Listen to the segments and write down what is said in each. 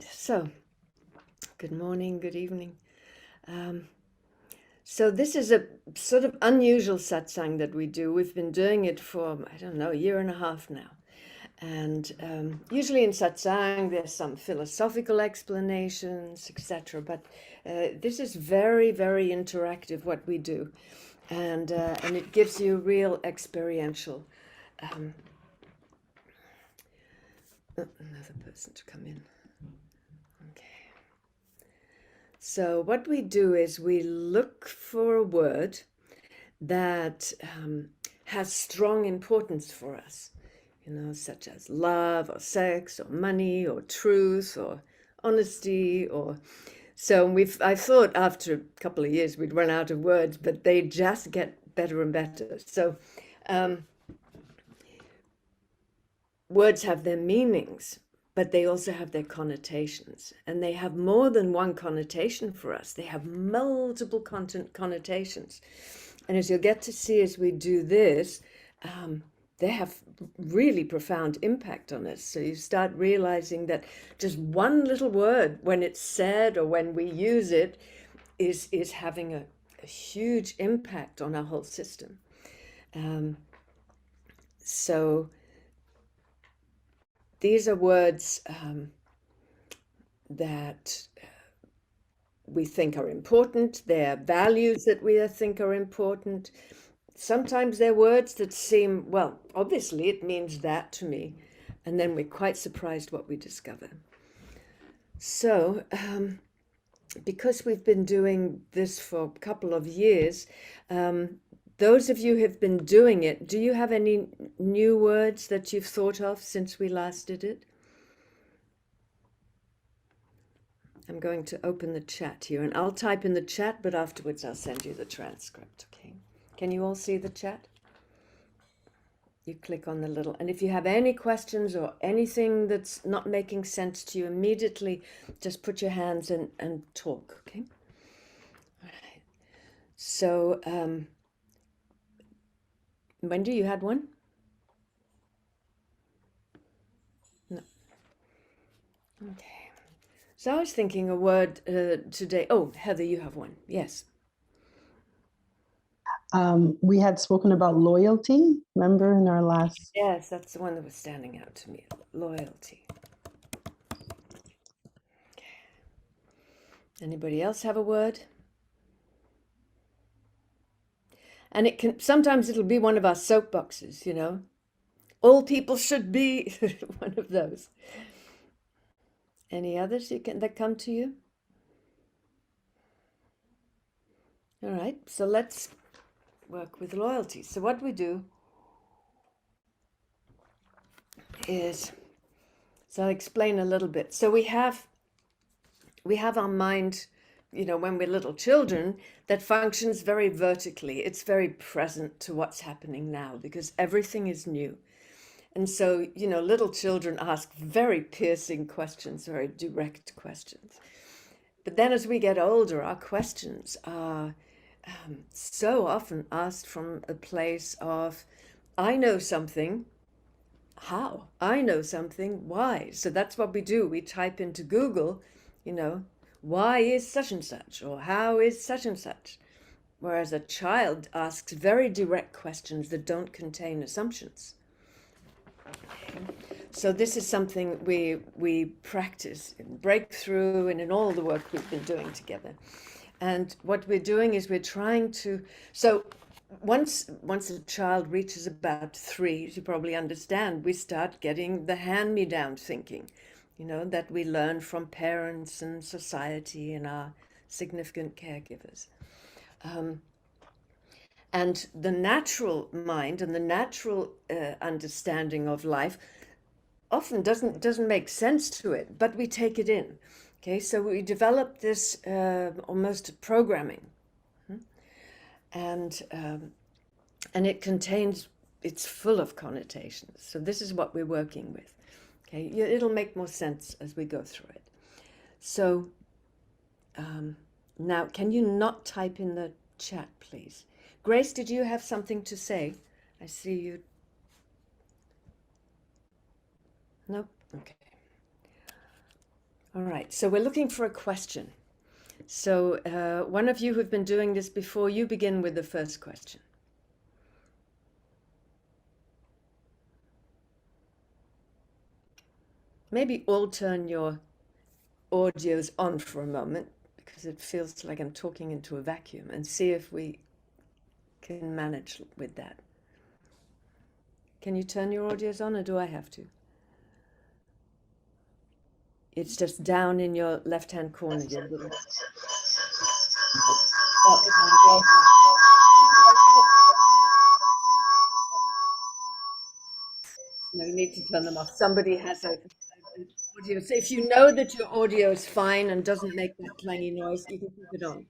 So, good morning, good evening. So this is a sort of unusual satsang that we do. We've been doing it for, I don't know, a year and a half now. And usually in satsang, there's some philosophical explanations, etc. But this is very, very interactive, what we do. And it gives you real experiential. Another person to come in. Okay. So what we do is we look for a word that has strong importance for us, such as love or sex or money or truth or honesty or so I thought after a couple of years we'd run out of words, but they just get better and better. So words have their meanings, but they also have their connotations, and they have more than one connotation for us. They have multiple connotations. And as you'll get to see as we do this, they have really profound impact on us. So you start realizing that just one little word, when it's said or when we use it, is having a huge impact on our whole system. So these are words that we think are important. They're values that we think are important. Sometimes they're words that seem, well, obviously it means that to me. And then we're quite surprised what we discover. So because we've been doing this for a couple of years, those of you who have been doing it, do you have any new words that you've thought of since we last did it? I'm going to open the chat here, and I'll type in the chat, but afterwards I'll send you the transcript, okay? Can you all see the chat? You click on the little, and if you have any questions or anything that's not making sense to you immediately, just put your hands in and talk, okay? All right. So, Wendy, you had one? No. Okay. So I was thinking a word today. Oh, Heather, you have one. Yes. We had spoken about loyalty, remember, in our last... Yes, that's the one that was standing out to me. Loyalty. Okay. Anybody else have a word? And it can, sometimes it'll be one of our soapboxes, All people should be one of those. Any others that come to you? All right, so let's work with loyalty. So what we do is, so I'll explain a little bit. So we have our mind, when we're little children, that functions very vertically. It's very present to what's happening now because everything is new. And so, little children ask very piercing questions, very direct questions. But then as we get older, our questions are so often asked from a place of, I know something, how? I know something, why? So that's what we do. We type into Google, why is such and such, or how is such and such? Whereas a child asks very direct questions that don't contain assumptions. So this is something we practice in BreakThrough and in all the work we've been doing together. And what we're doing is we're trying to, so once a child reaches about 3, as you probably understand, we start getting the hand-me-down thinking, that we learn from parents and society and our significant caregivers. And the natural mind and the natural understanding of life often doesn't make sense to it, but we take it in. Okay, so we develop this almost programming, and it's full of connotations. So this is what we're working with. Okay, it'll make more sense as we go through it. So now, can you not type in the chat, please? Grace, did you have something to say? I see you. Nope. Okay. All right, so we're looking for a question. So one of you who've been doing this before, you begin with the first question. Maybe all turn your audios on for a moment because it feels like I'm talking into a vacuum, and see if we can manage with that. Can you turn your audios on, or do I have to? It's just down in your left-hand corner. Your little... No, you need to turn them off. Somebody has an audio. So if you know that your audio is fine and doesn't make that clangy noise, you can keep it on.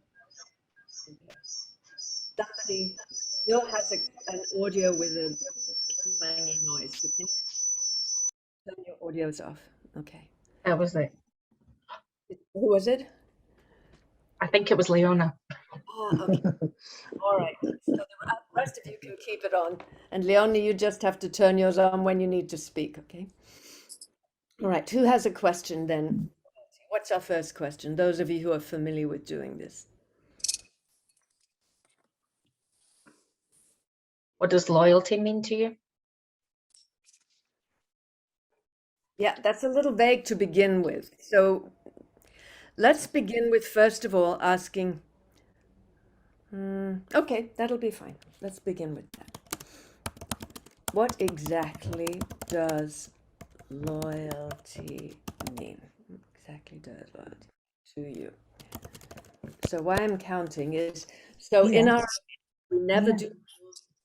Somebody still has an audio with a clangy noise. So can you turn your audios off? Okay. That was it. Who was it? I think it was Leona. Okay. All right. So the rest of you can keep it on. And Leonie, you just have to turn yours on when you need to speak, okay? All right. Who has a question then? What's our first question? Those of you who are familiar with doing this. What does loyalty mean to you? Yeah, that's a little vague to begin with. So let's begin with, first of all, asking, okay, that'll be fine. Let's begin with that. What exactly does loyalty mean? What exactly does loyalty mean to you? So why I'm counting is, so in our, we never do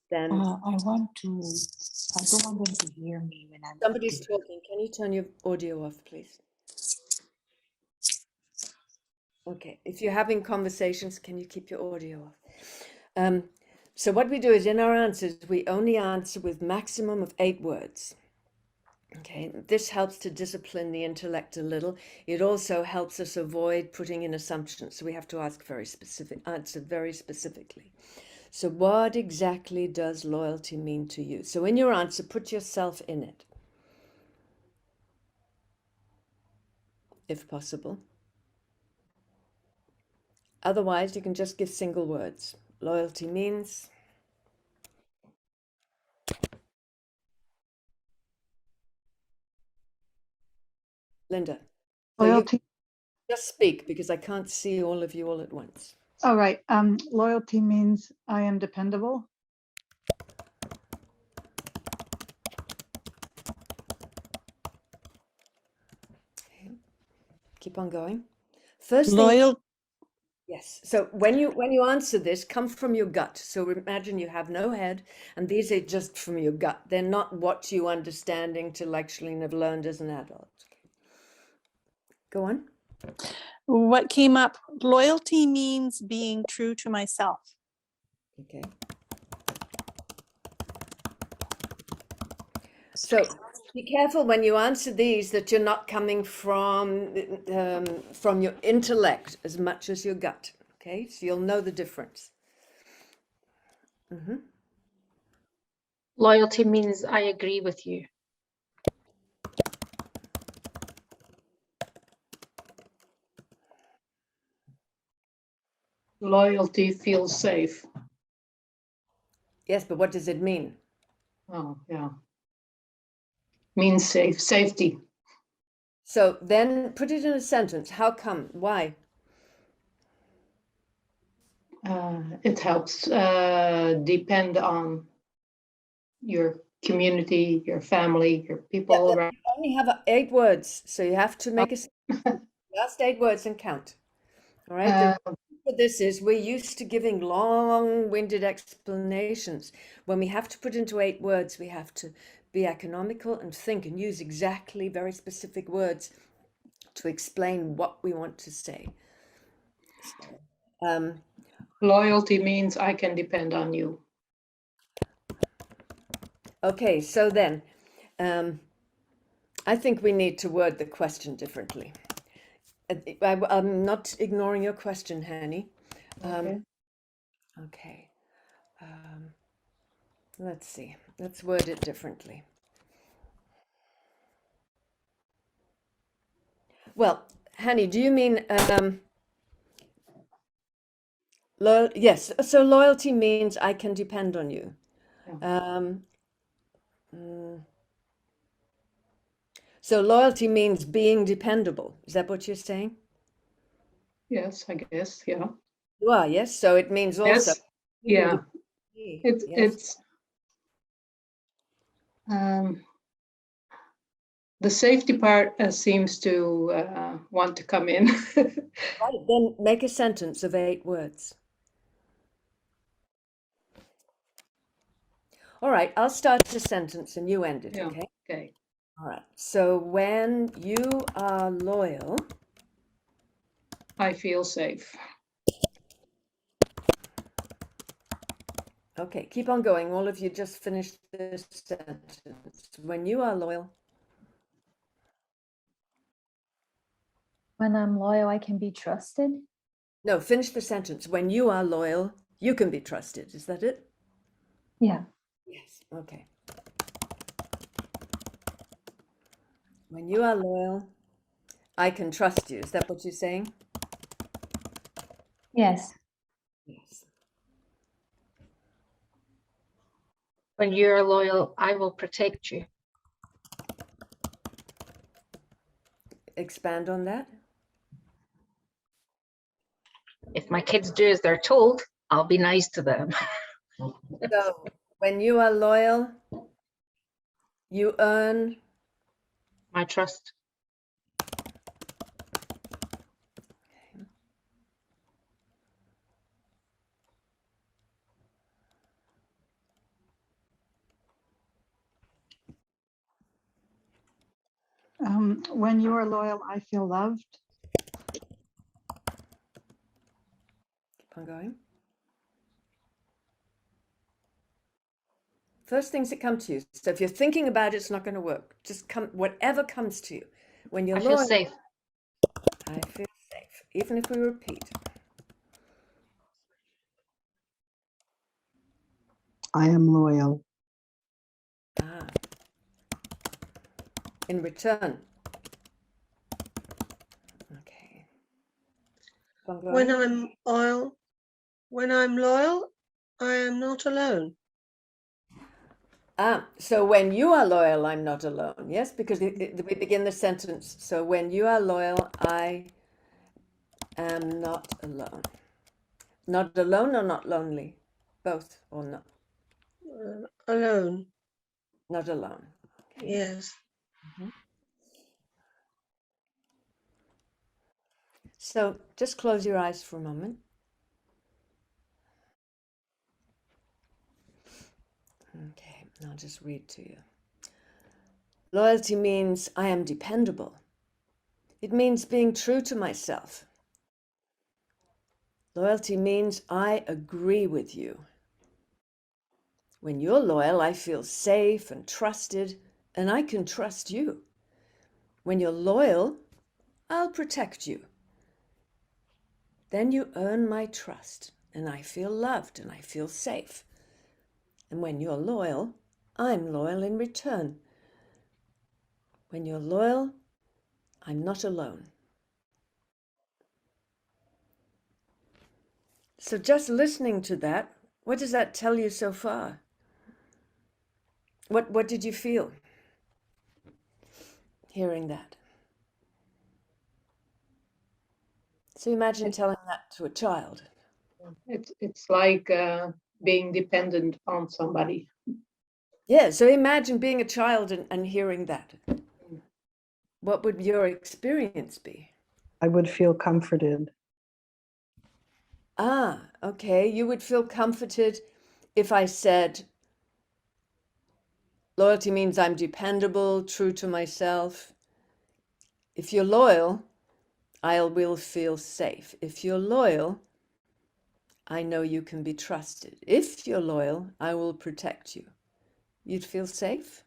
then. I don't want them to hear me when I'm Somebody's talking. Can you turn your audio off, please? Okay. If you're having conversations, can you keep your audio off? So what we do is in our answers, we only answer with maximum of 8 words. Okay, this helps to discipline the intellect a little. It also helps us avoid putting in assumptions. So we have to ask answer very specifically. So what exactly does loyalty mean to you? So in your answer, put yourself in it, if possible. Otherwise, you can just give single words. Loyalty means... Linda. So loyalty. just speak, because I can't see all of you all at once. All right. Loyalty means I am dependable. Okay. Keep on going. First Loyal. thing, yes. So when you answer this, come from your gut. So imagine you have no head, and these are just from your gut. They're not what you understand intellectually and have learned as an adult. Go on. What came up? Loyalty means being true to myself. Okay. So be careful when you answer these that you're not coming from your intellect as much as your gut. Okay, so you'll know the difference. Loyalty means I agree with you. Loyalty feels safe. Yes, but what does it mean? Oh, yeah. Means safety. So then put it in a sentence. How come? Why? It helps depend on your community, your family, your people Yeah, around. you only have 8 words, so you have to make a last 8 words and count. All right. The reason for this is we're used to giving long-winded explanations. When we have to put into 8 words, we have to be economical and think and use exactly very specific words to explain what we want to say. Loyalty means I can depend on you. Okay, so then I think we need to word the question differently. I'm not ignoring your question, Hanny. Okay. Let's see. Let's word it differently. Well, Hanny, do you mean yes, so loyalty means I can depend on you. So loyalty means being dependable. Is that what you're saying? Yes, I guess. Yeah. You are, yes. So it means also Yes. you can Yeah. depend on me. Yes. It's the safety part seems to want to come in. Right, then make a sentence of 8 words. All right, I'll start the sentence and you end it, Yeah. okay? Okay. All right. So when you are loyal, I feel safe. okay, keep on going. All of you just finished this sentence. When you are loyal, When I'm loyal, I can be trusted. no, finish the sentence. When you are loyal, you can be trusted. Is that it? Yeah. Yes. Okay. When you are loyal, I can trust you. Is that what you're saying? Yes. Yes. When you're loyal, I will protect you. Expand on that. If my kids do as they're told, I'll be nice to them. So when you are loyal, you earn My trust. When you are loyal, I feel loved. keep on going. First things that come to you. So if you're thinking about it, it's not going to work. Just come, whatever comes to you. When you're I feel loyal, safe. I feel safe. Even if we repeat. I am loyal. Ah. In return. Okay. Keep on going. When I'm loyal, I am not alone. So when you are loyal, I'm not alone. Yes, because we begin the sentence. So when you are loyal, I am not alone. Not alone or not lonely? Both or not? Alone. Not alone. Okay. Yes. So just close your eyes for a moment. Okay, I'll just read to you. Loyalty means I am dependable. It means being true to myself. Loyalty means I agree with you. When you're loyal, I feel safe and trusted, and I can trust you. When you're loyal, I'll protect you. Then you earn my trust, and I feel loved and I feel safe. And when you're loyal, I'm loyal in return. When you're loyal, I'm not alone. So just listening to that, what does that tell you so far? What did you feel hearing that? So imagine telling that to a child. It's like being dependent on somebody. Yeah, so imagine being a child and hearing that. What would your experience be? I would feel comforted. Ah, okay. You would feel comforted if I said, loyalty means I'm dependable, true to myself. If you're loyal, I will feel safe. If you're loyal, I know you can be trusted. If you're loyal, I will protect you. You'd feel safe?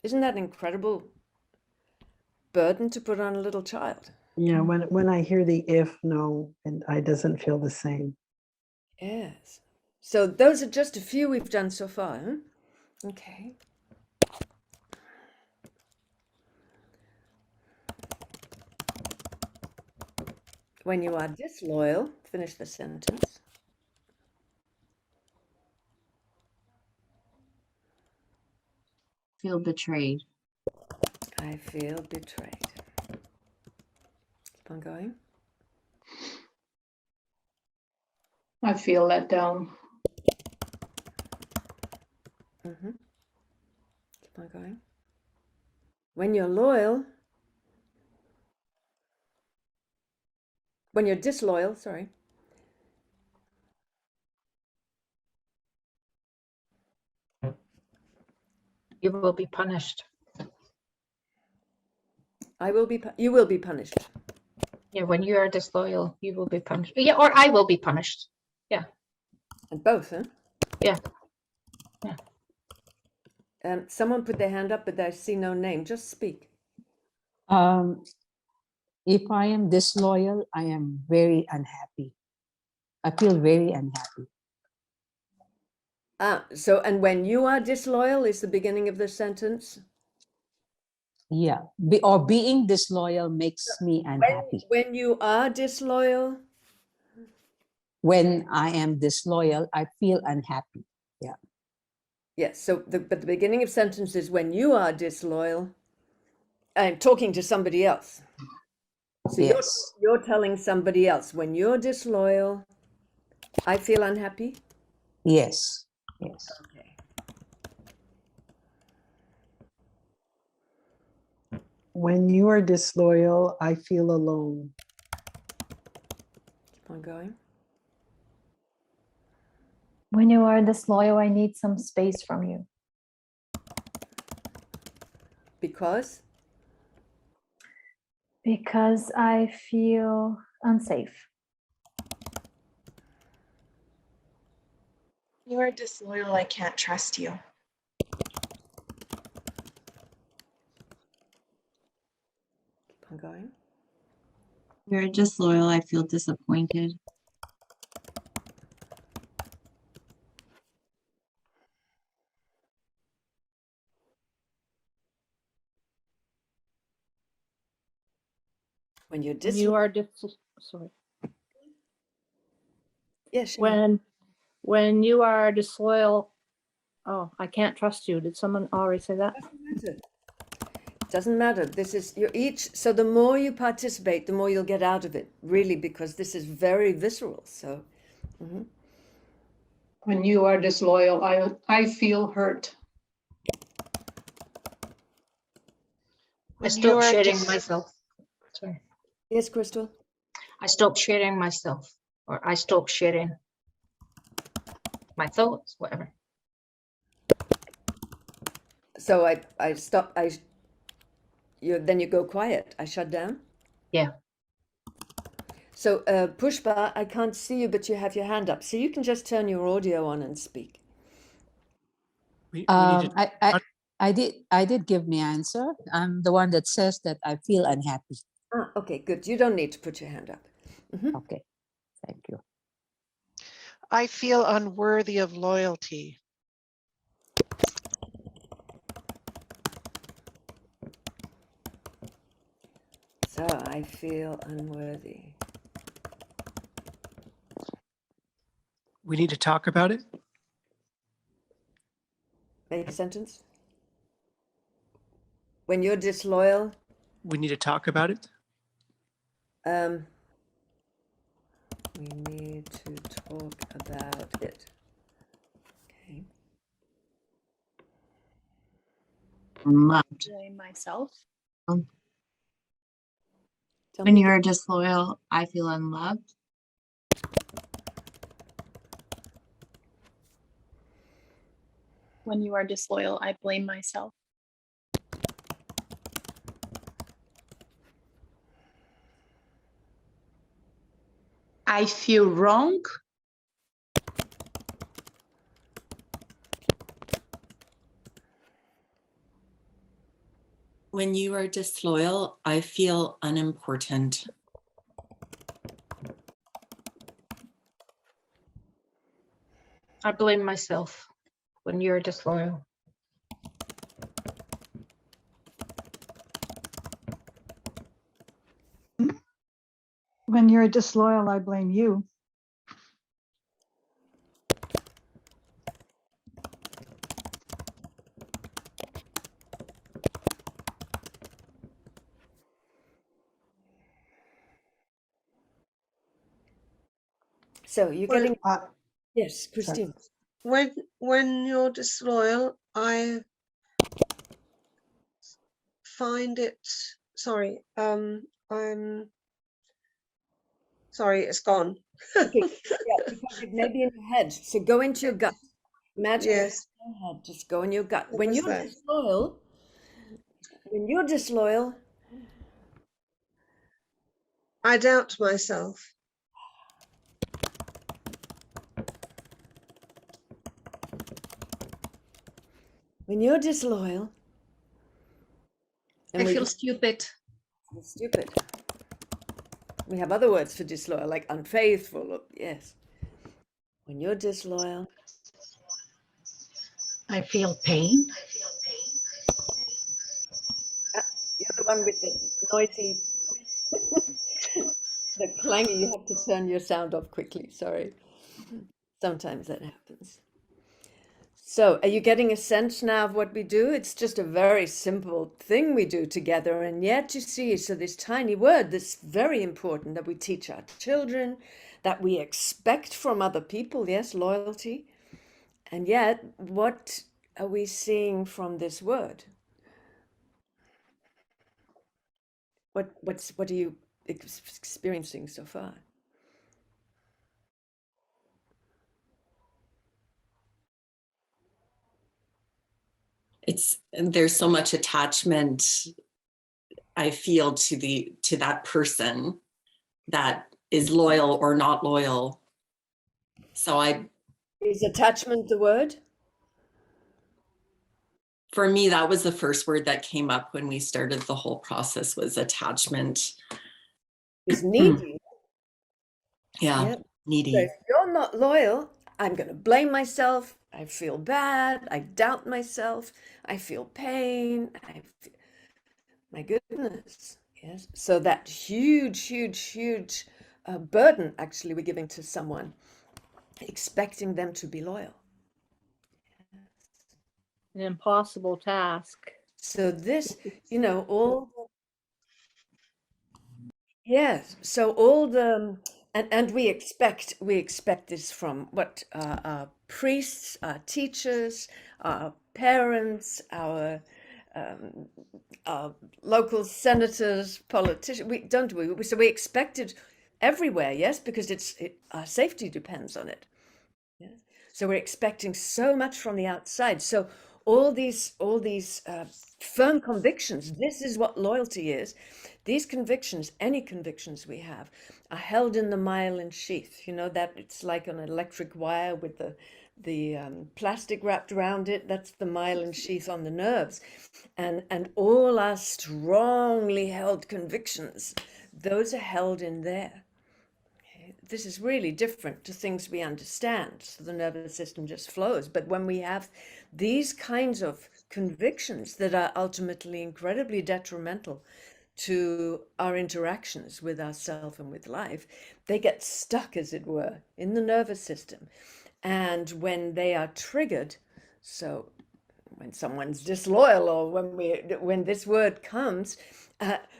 Isn't that an incredible burden to put on a little child? Yeah, when I hear the if, no, and I doesn't feel the same. Yes. So those are just a few we've done so far. Huh? Okay. When you are disloyal, finish the sentence. Feel betrayed. I feel betrayed. Keep on going. I feel let down. Mm-hmm. Keep on going. When you're loyal, when you're disloyal, sorry. You will be punished. You will be punished. Yeah, when you are disloyal, you will be punished. Yeah, or I will be punished. Yeah. And both, huh? Yeah. Someone put their hand up, but I see no name. Just speak. If I am disloyal, I am very unhappy. I feel very unhappy. So, and when you are disloyal is the beginning of the sentence? Yeah. Or being disloyal makes me unhappy. When you are disloyal? When I am disloyal, I feel unhappy. Yeah. Yes, so but the beginning of sentence is when you are disloyal. I'm talking to somebody else. So Yes. you're telling somebody else, when you're disloyal, I feel unhappy? Yes. Yes. Okay. When you are disloyal, I feel alone. Keep on going. When you are disloyal, I need some space from you. Because? Because I feel unsafe. You are disloyal, I can't trust you. Keep on going. You're disloyal, I feel disappointed. When you're When disloyal. you are sorry. Yes. When you are disloyal, oh, I can't trust you. Did someone already say that? Doesn't matter. This is you're each. So the more you participate, the more you'll get out of it. Really, because this is very visceral. So. Mm-hmm. When you are disloyal, I feel hurt. I stopped sharing myself. Sorry. Yes, Crystal. I stopped sharing myself, or I stopped sharing my thoughts, whatever. So I stop. Then you go quiet. I shut down. Yeah. So Pushpa, I can't see you, but you have your hand up. So you can just turn your audio on and speak. I did give my answer. I'm the one that says that I feel unhappy. Okay, good. You don't need to put your hand up. Mm-hmm. Okay, thank you. I feel unworthy of loyalty. So I feel unworthy. We need to talk about it. Make a sentence. When you're disloyal. We need to talk about it. We need to talk about it. Okay. Unloved. Blame myself. When you're disloyal, I feel unloved. When you are disloyal, I blame myself. I feel wrong. When you are disloyal, I feel unimportant. I blame myself when you're disloyal. When you're disloyal, I blame you. So you're Well, getting, yes, Christine. when you're disloyal, I find it, sorry, I'm sorry, it's gone. Okay. Yeah, because it may be in your head. So go into your gut. Imagine it's Yes, in your head. Just go in your gut. what was that? When you're disloyal, I doubt myself. when you're disloyal, I feel stupid. stupid. We have other words for disloyal, like unfaithful. Or, yes. When you're disloyal, I feel pain. you're the one with the noisy, the clangy. You have to turn your sound off quickly. Sorry. Sometimes that happens. So, are you getting a sense now of what we do? It's just a very simple thing we do together. And yet, you see, so this tiny word that's very important that we teach our children, that we expect from other people, yes, loyalty. And yet, what are we seeing from this word? What are you experiencing so far? There's so much attachment I feel to that person that is loyal or not loyal. So Is attachment the word? For me, that was the first word that came up when we started the whole process, was attachment. Is needy. Yeah, Yep. needy. So if you're not loyal, I'm going to blame myself. I feel bad. I doubt myself. I feel pain. My goodness. Yes. So that huge burden actually we're giving to someone, expecting them to be loyal. An impossible task. So this, all, yes. So all the, and we expect this from what our priests, our teachers, our parents, our local senators, politicians. So we expect it everywhere, yes, because our safety depends on it. Yes. So we're expecting so much from the outside. So all these firm convictions. This is what loyalty is. These convictions, any convictions we have, are held in the myelin sheath. You know that it's like an electric wire with the plastic wrapped around it. That's the myelin sheath on the nerves, and all our strongly held convictions, those are held in there. This is really different to things we understand. So the nervous system just flows. But when we have these kinds of convictions that are ultimately incredibly detrimental to our interactions with ourselves and with life, they get stuck, as it were, in the nervous system. And when they are triggered, so when someone's disloyal or when this word comes,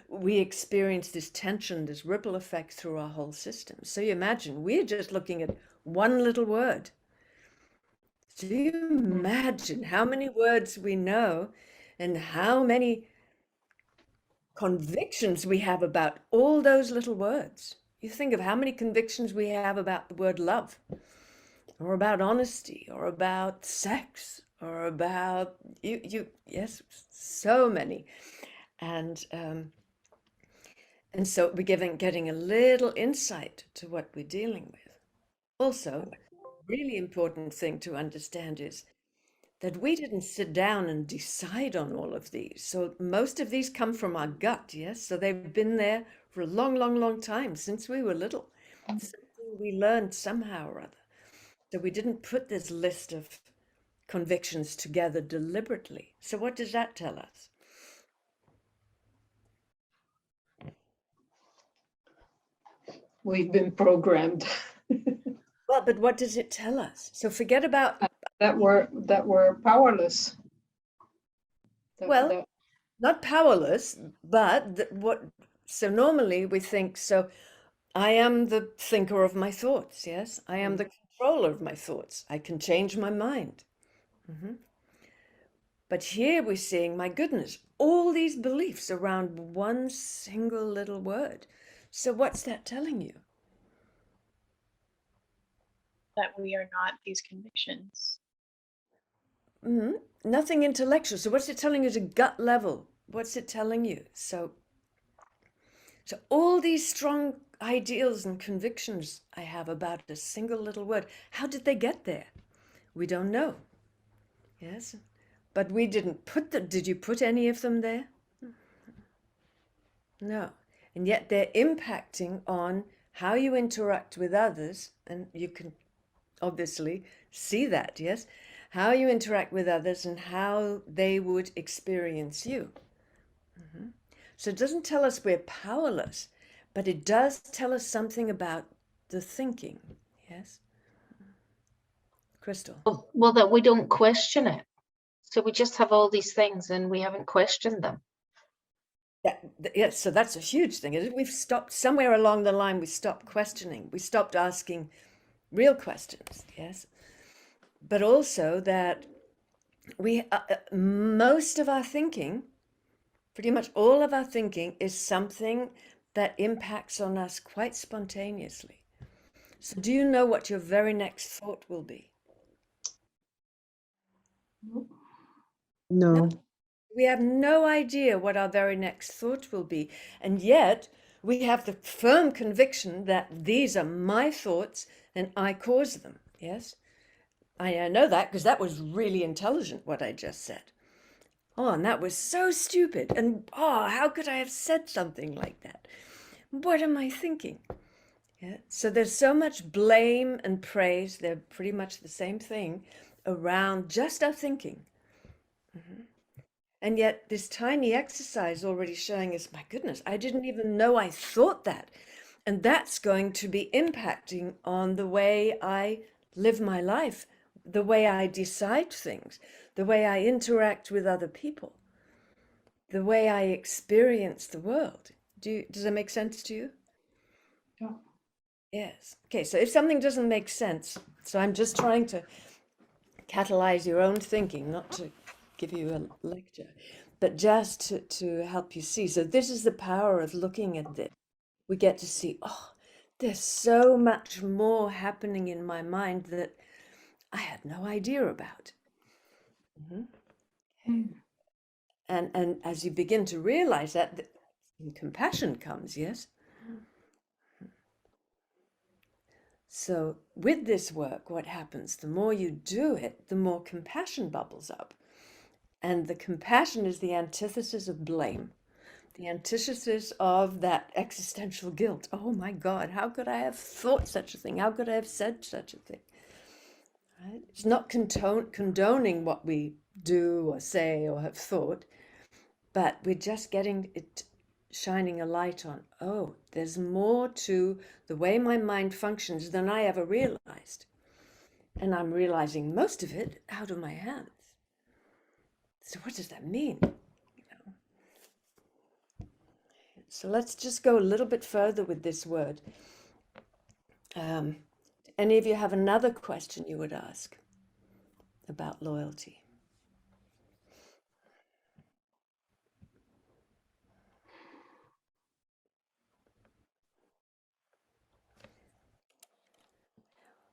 we experience this tension, this ripple effect through our whole system. So you imagine, we're just looking at one little word. Do you imagine how many words we know and how many convictions we have about all those little words? You think of how many convictions we have about the word love, or about honesty, or about sex, or about yes, so many. And so we're getting a little insight to what we're dealing with. Also, really important thing to understand is that we didn't sit down and decide on all of these. So most of these come from our gut, yes? So they've been there for a long time, since we were little. Something we learned somehow or other. So we didn't put this list of convictions together deliberately. So what does that tell us? we've been programmed. Well, but what does it tell us? So forget about that we're powerless. Well, that not powerless, but so normally we think, so I am the thinker of my thoughts, yes? I am the controller of my thoughts. I can change my mind. But here we're seeing, my goodness, all these beliefs around one single little word. So what's that telling you? That we are not these convictions. Nothing intellectual. So what's it telling you at a gut level? What's it telling you? So all these strong ideals and convictions I have about a single little word, how did they get there? We don't know. Yes, but we didn't put them. Did you put any of them there? No. And yet they're impacting on how you interact with others, and you can obviously see that, yes? How you interact with others and how they would experience you. So it doesn't tell us we're powerless, but it does tell us something about the thinking, yes? Crystal. Well, that we don't question it. So we just have all these things and we haven't questioned them. Yes, so that's a huge thing. We've stopped somewhere along the line. We stopped questioning. We stopped asking real questions. Yes, but also that we most of our thinking, pretty much all of our thinking, is something that impacts on us quite spontaneously. So, do you know what your very next thought will be? No. We have no idea what our very next thought will be. And yet we have the firm conviction that these are my thoughts and I cause them. Yes. I know that because that was really intelligent, what I just said. Oh, and that was so stupid. And oh, how could I have said something like that? What am I thinking? Yeah. So there's so much blame and praise. They're pretty much the same thing around just our thinking. And yet this tiny exercise already showing us, my goodness, I didn't even know I thought that. And that's going to be impacting on the way I live my life, the way I decide things, the way I interact with other people, the way I experience the world. Does that make sense to you? Yeah. Yes. Okay, so if something doesn't make sense, so I'm just trying to catalyze your own thinking, not to give you a lecture, but just to help you see. So this is the power of looking at this. We get to see, oh, there's so much more happening in my mind that I had no idea about. And as you begin to realize that, compassion comes, yes? So with this work, what happens? The more you do it, the more compassion bubbles up. And the compassion is the antithesis of blame, the antithesis of that existential guilt. Oh my God, how could I have thought such a thing? How could I have said such a thing? Right? It's not condoning what we do or say or have thought, but we're just getting it, shining a light on, oh, there's more to the way my mind functions than I ever realized. And I'm realizing most of it out of my hands. So what does that mean? So let's just go a little bit further with this word. Any of you have another question you would ask about loyalty?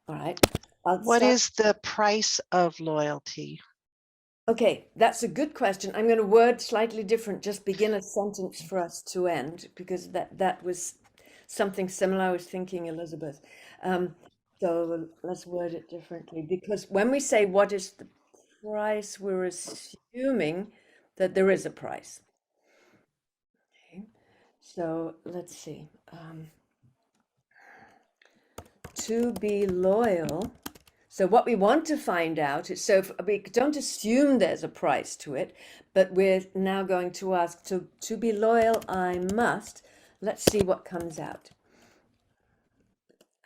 All right. What is the price of loyalty? Okay, that's a good question. I'm going to word slightly different, just begin a sentence for us to end, because that was something similar I was thinking, Elizabeth. So let's word it differently, because when we say what is the price, we're assuming that there is a price. Okay, so let's see. To be loyal. So what we want to find out is, so we don't assume there's a price to it, but we're now going to ask, to be loyal, I must. Let's see what comes out.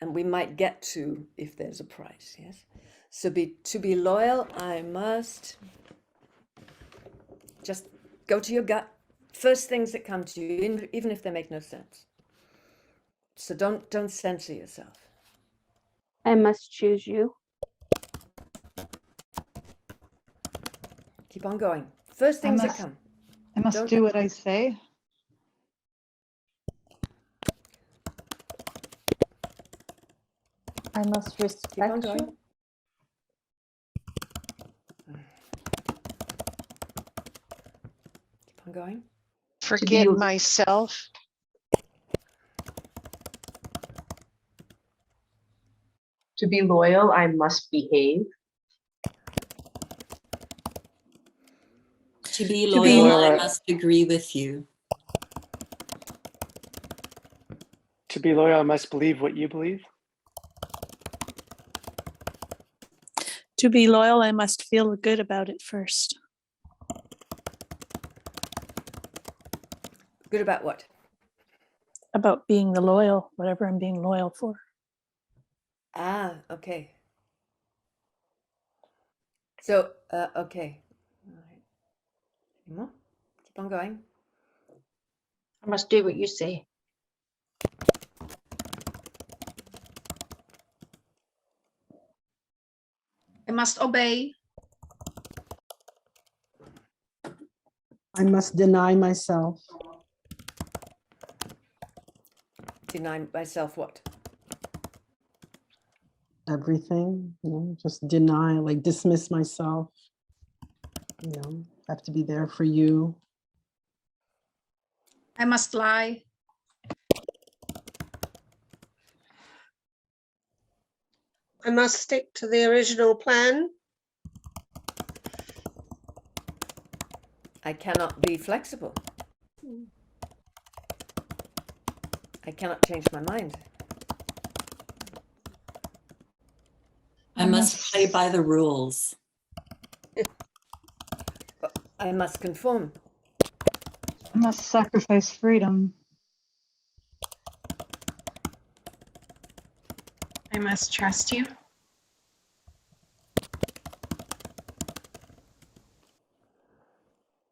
and we might get to if there's a price, yes? So to be loyal, I must just go to your gut. First things that come to you, even if they make no sense. So don't censor yourself. I must choose you. Keep on going. First things that come. I must do what I say. I must respect you. Keep on going. Forget myself. To be loyal, I must behave. To be loyal, I must agree with you. To be loyal, I must believe what you believe. To be loyal, I must feel good about it first. Good about what? About being the loyal, whatever I'm being loyal for. Ah, okay. So, okay. All right. Any more? Keep on going. I must do what you say. I must obey. I must deny myself. Deny myself what? Everything, just deny, like dismiss myself. Have to be there for you. I must lie. I must stick to the original plan. I cannot be flexible. I cannot change my mind. I must play by the rules. I must conform. I must sacrifice freedom. I must trust you.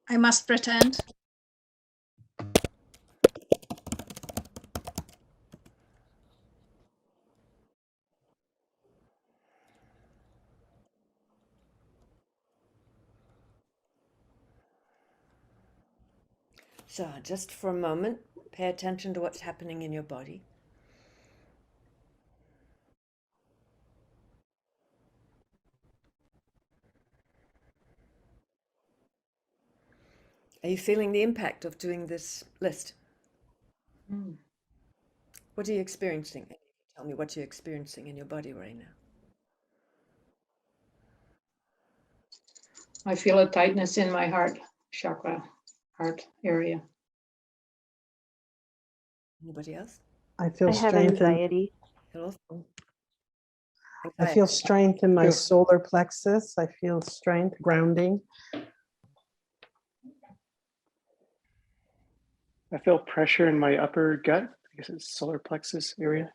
I must pretend. So just for a moment, pay attention to what's happening in your body. Are you feeling the impact of doing this list? What are you experiencing? Tell me what you're experiencing in your body right now. I feel a tightness in my heart chakra, heart area. Anybody else? I feel I have strength. anxiety. I feel strength in my solar plexus. I feel strength, grounding. I feel pressure in my upper gut. I guess it's solar plexus area.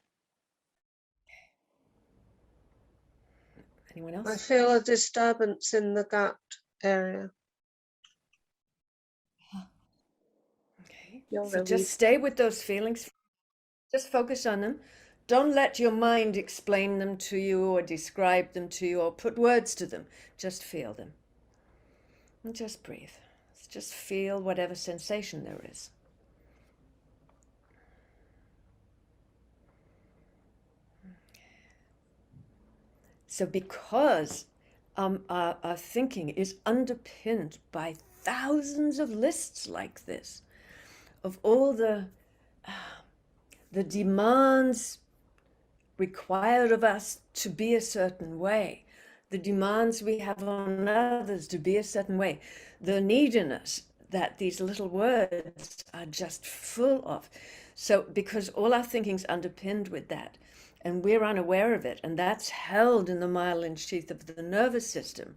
Anyone else? I feel a disturbance in the gut area. Okay. So just stay with those feelings. Just focus on them. Don't let your mind explain them to you or describe them to you or put words to them. Just feel them. And just breathe. Just feel whatever sensation there is. So because our thinking is underpinned by thousands of lists like this, of all the demands required of us to be a certain way, the demands we have on others to be a certain way, the neediness that these little words are just full of. So because all our thinking's underpinned with that, and we're unaware of it, and that's held in the myelin sheath of the nervous system,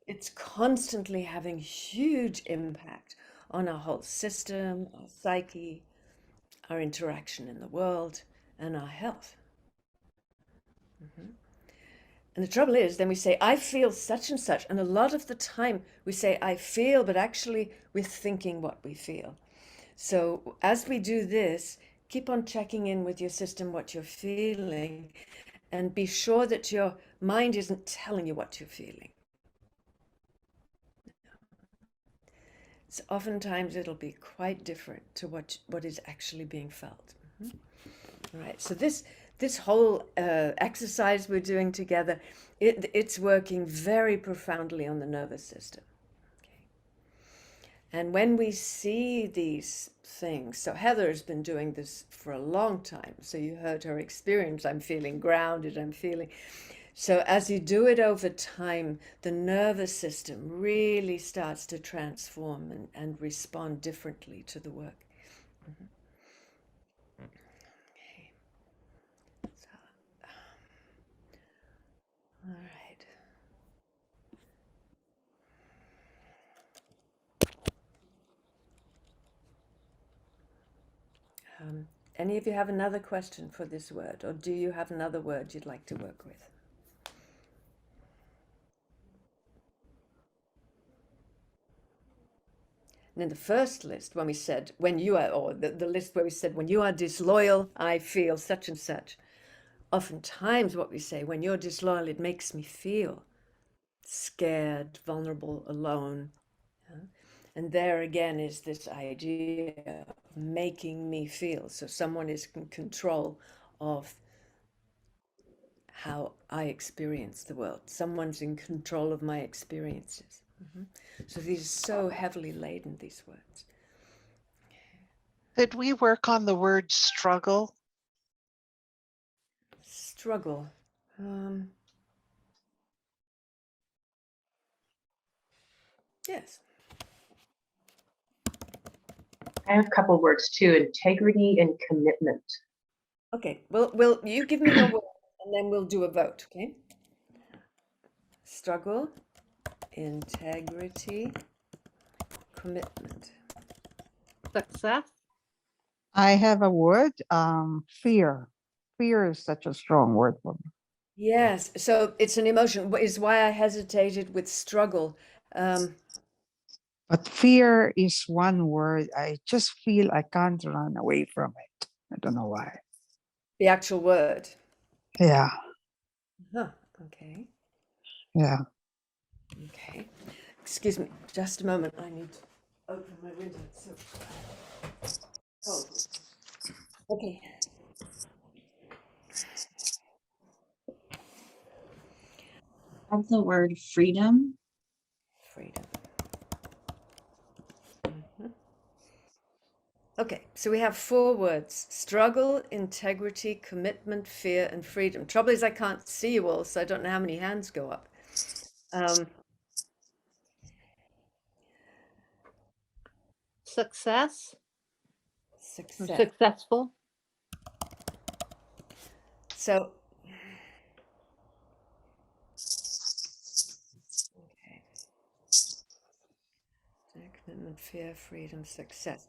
it's constantly having huge impact on our whole system, our psyche, our interaction in the world, and our health. And the trouble is, then we say, I feel such and such. And a lot of the time we say, I feel, but actually we're thinking what we feel. So as we do this, keep on checking in with your system, what you're feeling, and be sure that your mind isn't telling you what you're feeling. So oftentimes it'll be quite different to what is actually being felt. All right, so this whole exercise we're doing together, it's working very profoundly on the nervous system. Okay. And when we see these things, so Heather has been doing this for a long time, so you heard her experience, I'm feeling grounded, I'm feeling... So as you do it over time, the nervous system really starts to transform and respond differently to the work. Okay. So, all right. Any of you have another question for this word, or do you have another word you'd like to work with? And in the first list, when we said, when you are, or the list where we said, when you are disloyal, I feel such and such. Oftentimes what we say, when you're disloyal, it makes me feel scared, vulnerable, alone. And there again is this idea of making me feel. So someone is in control of how I experience the world. Someone's in control of my experiences. So these are so heavily laden, these words. Could we work on the word struggle? Struggle. Yes. I have a couple words too, integrity and commitment. Okay, well, you give me your word and then we'll do a vote, okay? Struggle, integrity, commitment. Success. I have a word, fear. Fear is such a strong word for me. Yes, so it's an emotion, is why I hesitated with struggle. But fear is one word. I just feel I can't run away from it. I don't know why. The actual word. Yeah. Huh, okay. Yeah. Okay. Excuse me, just a moment. I need to open my window. It's so cold. Okay. I have the word freedom. Freedom. Okay, so we have 4 words: struggle, integrity, commitment, fear, and freedom. Trouble is I can't see you all, so I don't know how many hands go up. Success. Success. Successful. So, okay. Commitment, fear, freedom, success.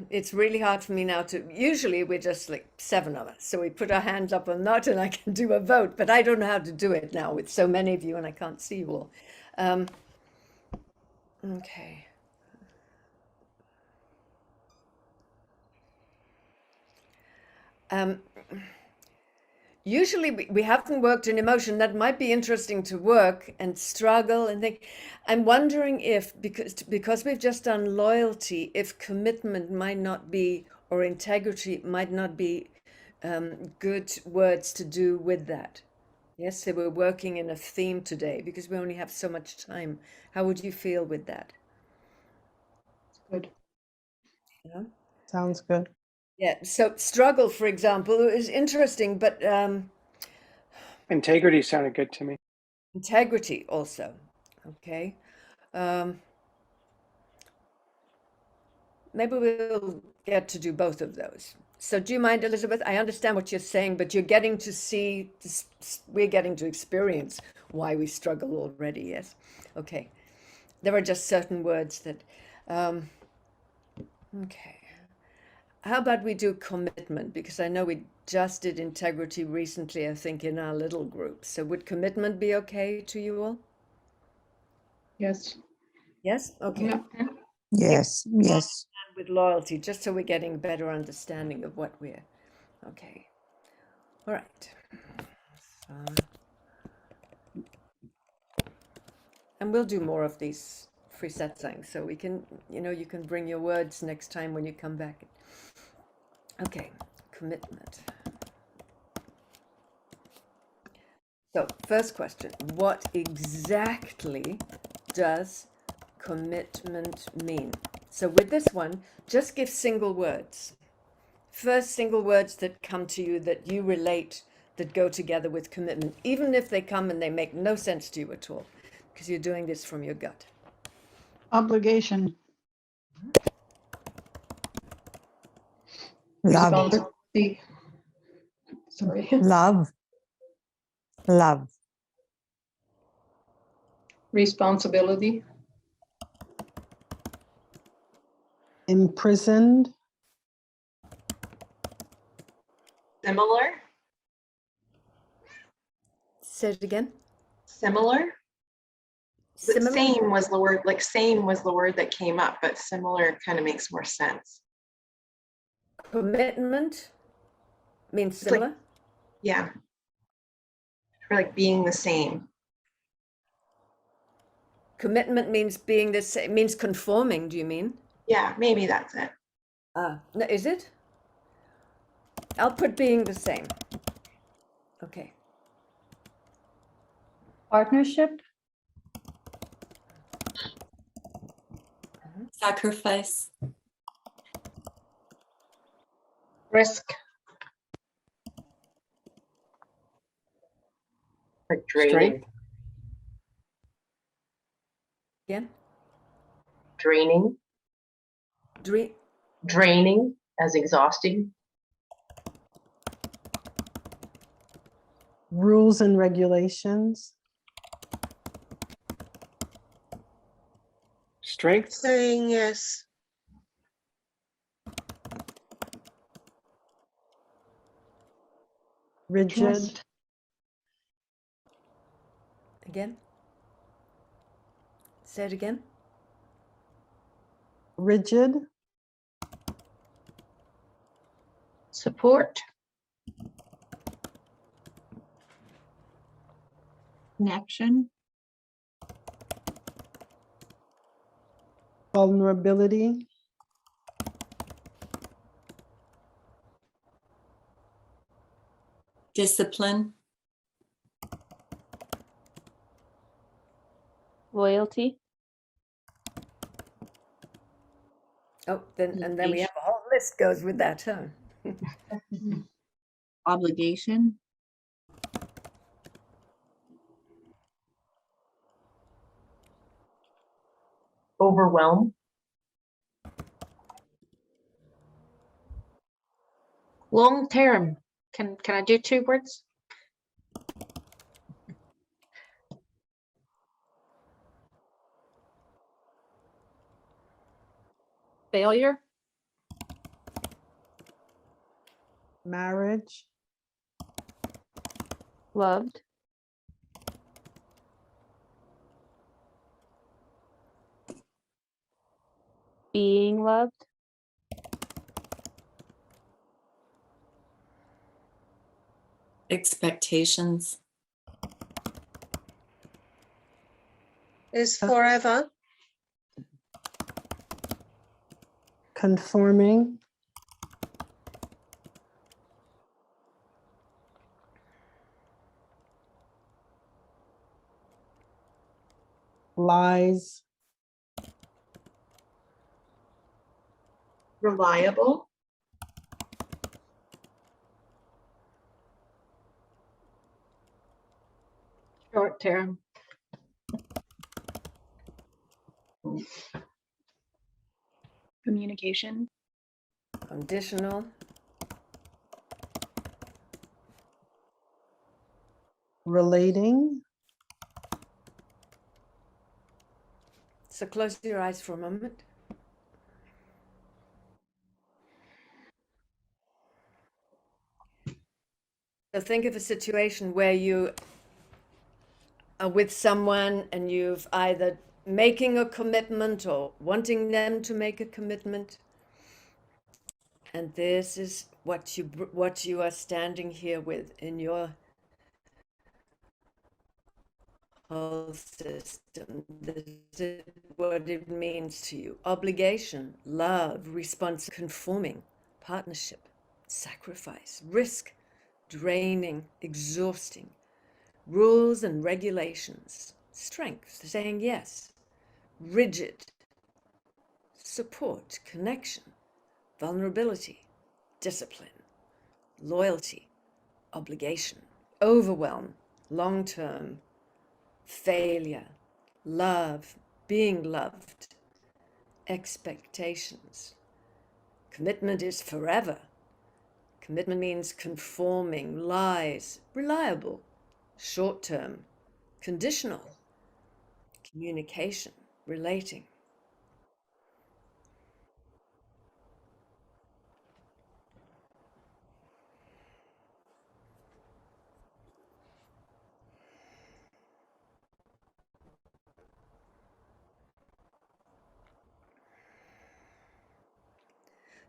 It's really hard for me now to, usually we're just like 7 of us. So we put our hands up on that and I can do a vote, but I don't know how to do it now with so many of you and I can't see you all. Okay. Usually we haven't worked in emotion. That might be interesting to work and struggle and think. I'm wondering if, because we've just done loyalty, if commitment might not be, or integrity might not be good words to do with that. Yes, so we're working in a theme today because we only have so much time. How would you feel with that? Good. Yeah. Sounds good. Yeah, so struggle, for example, is interesting, but Integrity sounded good to me. integrity also, okay. Maybe we'll get to do both of those. So do you mind, Elizabeth? I understand what you're saying, but you're getting to see, we're getting to experience why we struggle already, yes? Okay. There are just certain words that, okay. How about we do commitment? Because I know we just did integrity recently, I think, in our little group. So would commitment be okay to you all? Yes. Yes? Okay. Yes, yes. With loyalty, just so we're getting a better understanding of what we're, okay. All right. And we'll do more of these free satsangs, so we can, you can bring your words next time when you come back. Okay, commitment. So, first question, what exactly does commitment mean? So with this one, just give single words. First single words that come to you that you relate, that go together with commitment, even if they come and they make no sense to you at all, because you're doing this from your gut. Obligation. Love. Sorry. Love. Love. Responsibility. Imprisoned. Similar. Say it again. Similar. Similar? Same was the word, like same was the word that came up, but similar kind of makes more sense. Commitment means similar? Yeah. Or like being the same. Commitment means being the same, means conforming, do you mean? Yeah, maybe that's it. No, is it? I'll put being the same. Okay. Partnership. Sacrifice. Risk. Like draining. Strength. Again? Draining. Draining as exhausting. Rules and regulations. Strength. Saying yes. Rigid. Trust. Again? Say it again. Rigid. Support. Connection. Vulnerability. Discipline. Loyalty. Oh, and then we have a whole list goes with that, huh? Obligation. Overwhelm. Long term. Can I do 2 words? Failure. Marriage. Loved. Being loved. Expectations. Is forever. Conforming. Lies. Reliable. Short term. Communication. Conditional. Relating. So close your eyes for a moment. So think of a situation where you are with someone and you've either making a commitment or wanting them to make a commitment. And this is what you are standing here with in your whole system. This is what it means to you. Obligation, love, response, conforming, partnership, sacrifice, risk, draining, exhausting, rules and regulations, strength, saying yes, rigid, support, connection, vulnerability, discipline, loyalty, obligation, overwhelm, long-term, failure, love, being loved, expectations. Commitment is forever. Commitment means conforming, lies, reliable, short-term, conditional, communication, relating.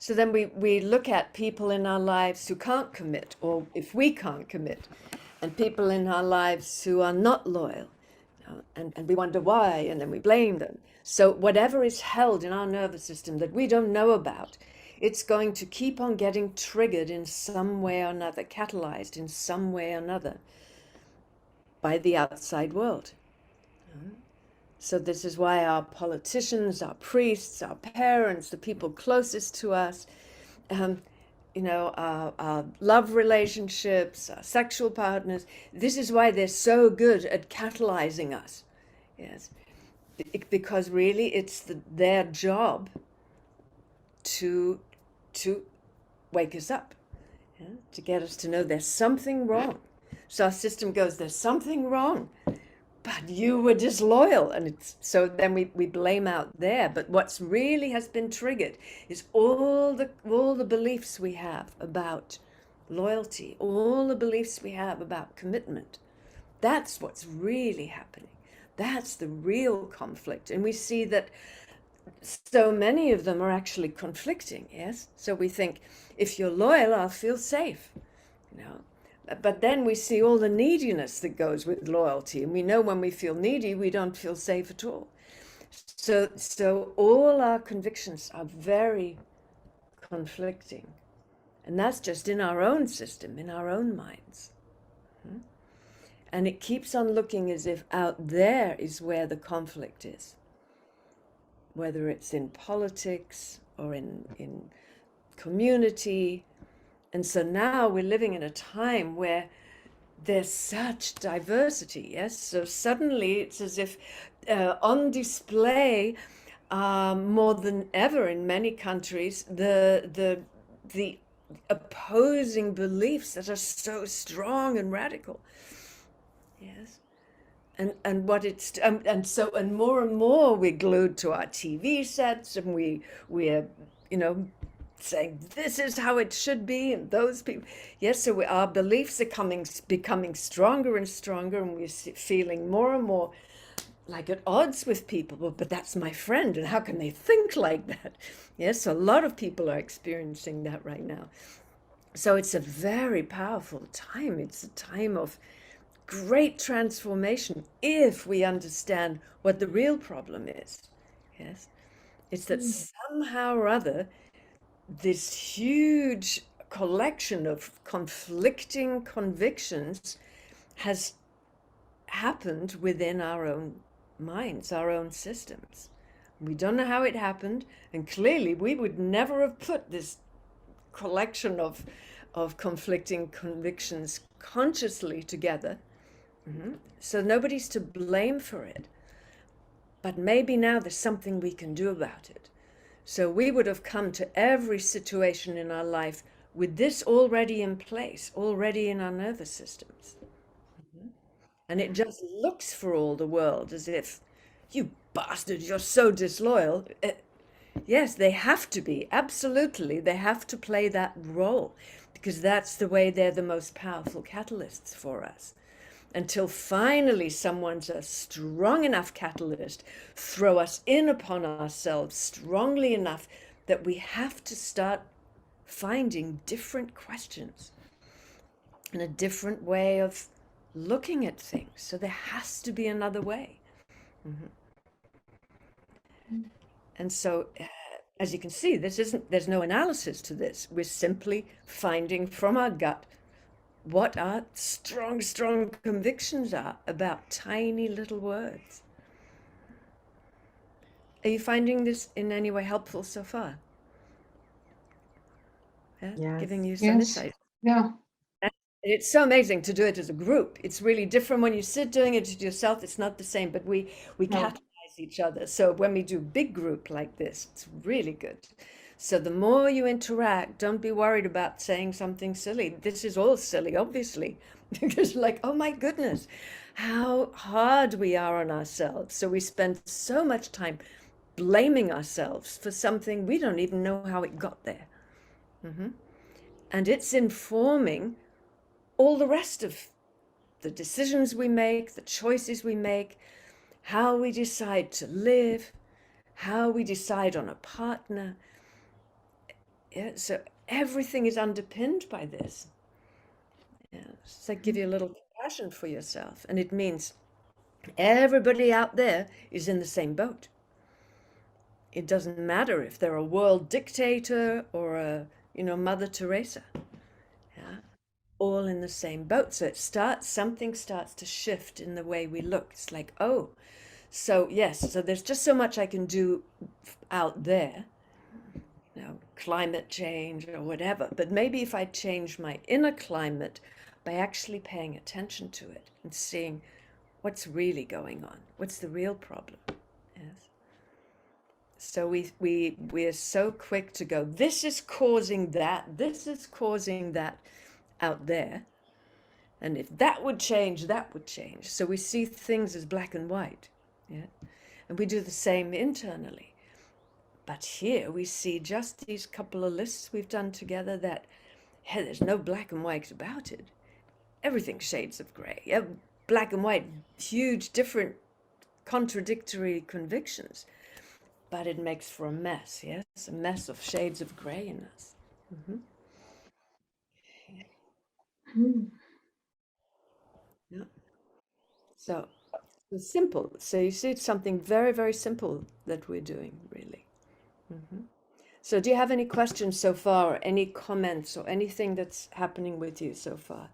So then we look at people in our lives who can't commit, or if we can't commit, and people in our lives who are not loyal, and we wonder why, and then we blame them. So whatever is held in our nervous system that we don't know about, it's going to keep on getting triggered in some way or another, catalyzed in some way or another by the outside world. So this is why our politicians, our priests, our parents, the people closest to us, our love relationships, our sexual partners, this is why they're so good at catalyzing us. Yes, because really it's their job to wake us up, to get us to know there's something wrong. So our system goes, there's something wrong. But you were disloyal, and so then we blame out there. But what's really has been triggered is all the beliefs we have about loyalty, all the beliefs we have about commitment. That's what's really happening. That's the real conflict, and we see that so many of them are actually conflicting. Yes, so we think if you're loyal, I'll feel safe. But then we see all the neediness that goes with loyalty. And we know when we feel needy, we don't feel safe at all. So all our convictions are very conflicting. And that's just in our own system, in our own minds. And it keeps on looking as if out there is where the conflict is. Whether it's in politics or in community. And so now we're living in a time where there's such diversity, yes? So suddenly it's as if on display more than ever in many countries, the opposing beliefs that are so strong and radical, yes? And what it's and more we're glued to our TV sets, and we're saying this is how it should be, and those people, yes, so our beliefs are becoming stronger and stronger, and we're feeling more and more like at odds with people. But that's my friend, and how can they think like that? Yes, so a lot of people are experiencing that right now. So it's a very powerful time. It's a time of great transformation if we understand what the real problem is. Yes, it's that somehow or other this huge collection of conflicting convictions has happened within our own minds, our own systems. We don't know how it happened, and clearly we would never have put this collection of conflicting convictions consciously together. So nobody's to blame for it. But maybe now there's something we can do about it. So we would have come to every situation in our life with this already in place, already in our nervous systems. And it just looks for all the world as if, you bastard, you're so disloyal. Yes, they have to be. Absolutely. They have to play that role because that's the way they're the most powerful catalysts for us. Until finally someone's a strong enough catalyst, throw us in upon ourselves strongly enough that we have to start finding different questions and a different way of looking at things. So there has to be another way. And so, as you can see, there's no analysis to this. We're simply finding from our gut what our strong, strong convictions are about tiny little words. Are you finding this in any way helpful so far? Yeah? Yes. Giving you some insight. Yeah. It's so amazing to do it as a group. It's really different when you sit doing it yourself. It's not the same, but we catalyze each other. So when we do big group like this, it's really good. So the more you interact, don't be worried about saying something silly. This is all silly, obviously, because like, oh my goodness, how hard we are on ourselves. So we spend so much time blaming ourselves for something we don't even know how it got there. And it's informing all the rest of the decisions we make, the choices we make, how we decide to live, how we decide on a partner. Yeah, so everything is underpinned by this. Yeah, so give you a little compassion for yourself. And it means everybody out there is in the same boat. It doesn't matter if they're a world dictator or a, Mother Teresa. Yeah, all in the same boat. So something starts to shift in the way we look. It's like, oh, so yes, so there's just so much I can do out there, climate change or whatever. But maybe if I change my inner climate by actually paying attention to it and seeing what's really going on, what's the real problem. Yes. So we're so quick to go, this is causing that out there. And if that would change, that would change. So we see things as black and white. Yeah. And we do the same internally. But here we see just these couple of lists we've done together that, hey, there's no black and white about it. Everything's shades of gray. Yeah, black and white, huge, different, contradictory convictions. But it makes for a mess, yes? A mess of shades of gray in us. Yeah. So it's simple. So you see, it's something very, very simple that we're doing, really. So do you have any questions so far, or any comments, or anything that's happening with you so far?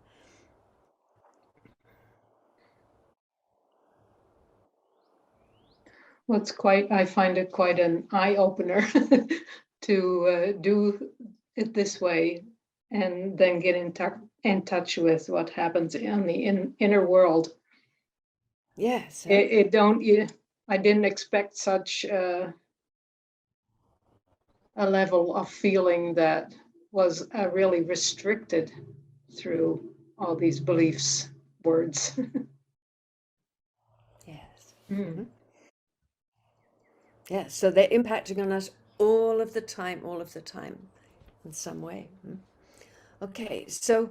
Well, I find it quite an eye-opener to do it this way and then get in touch with what happens in the inner world. Yes. I didn't expect such a level of feeling that was really restricted through all these beliefs, words. Yes. Yeah, so they're impacting on us all of the time, in some way. Okay, so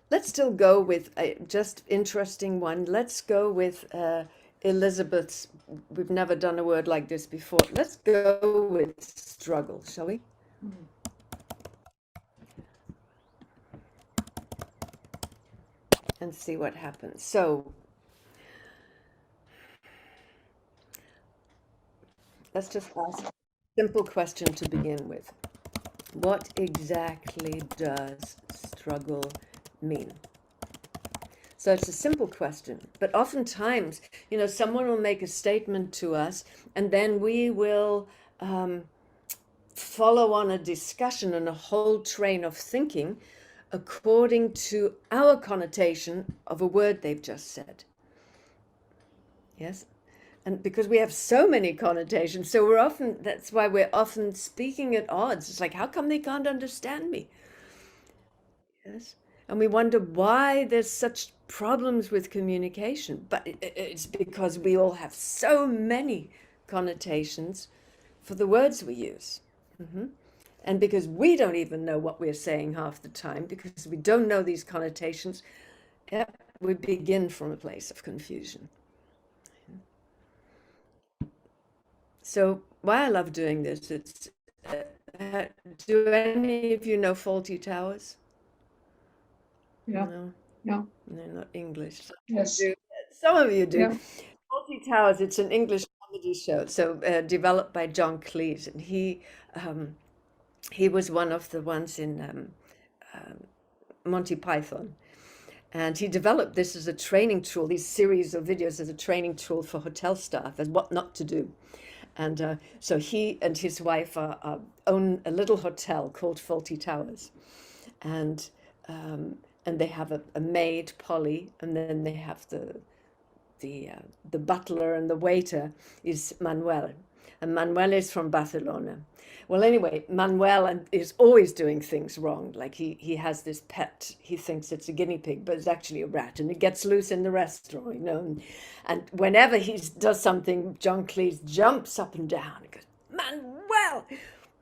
let's still go with a just interesting one. Let's go with Elizabeth's. We've never done a word like this before. Let's go with struggle, shall we? And see what happens. So let's just ask a simple question to begin with. What exactly does struggle mean? So it's a simple question, but oftentimes, someone will make a statement to us and then we will follow on a discussion and a whole train of thinking according to our connotation of a word they've just said. Yes? And because we have so many connotations, so that's why we're often speaking at odds. It's like, how come they can't understand me? Yes. And we wonder why there's such problems with communication. But it's because we all have so many connotations for the words we use. And because we don't even know what we're saying half the time, because we don't know these connotations, we begin from a place of confusion. So why I love doing this, it's, do any of you know Faulty Towers? Yeah. No, No. they're not English. Yes. Some of you do. Yeah. Faulty Towers, it's an English comedy show, so developed by John Cleese, and he was one of the ones in Monty Python. And he developed this as a training tool, these series of videos as a training tool for hotel staff as what not to do. And so he and his wife own a little hotel called Faulty Towers. And they have a maid, Polly, and then they have the butler, and the waiter is Manuel. And Manuel is from Barcelona. Well, anyway, Manuel is always doing things wrong. Like he has this pet. He thinks it's a guinea pig, but it's actually a rat, and it gets loose in the restaurant, you know. And whenever he does something, John Cleese jumps up and down and goes, "Manuel,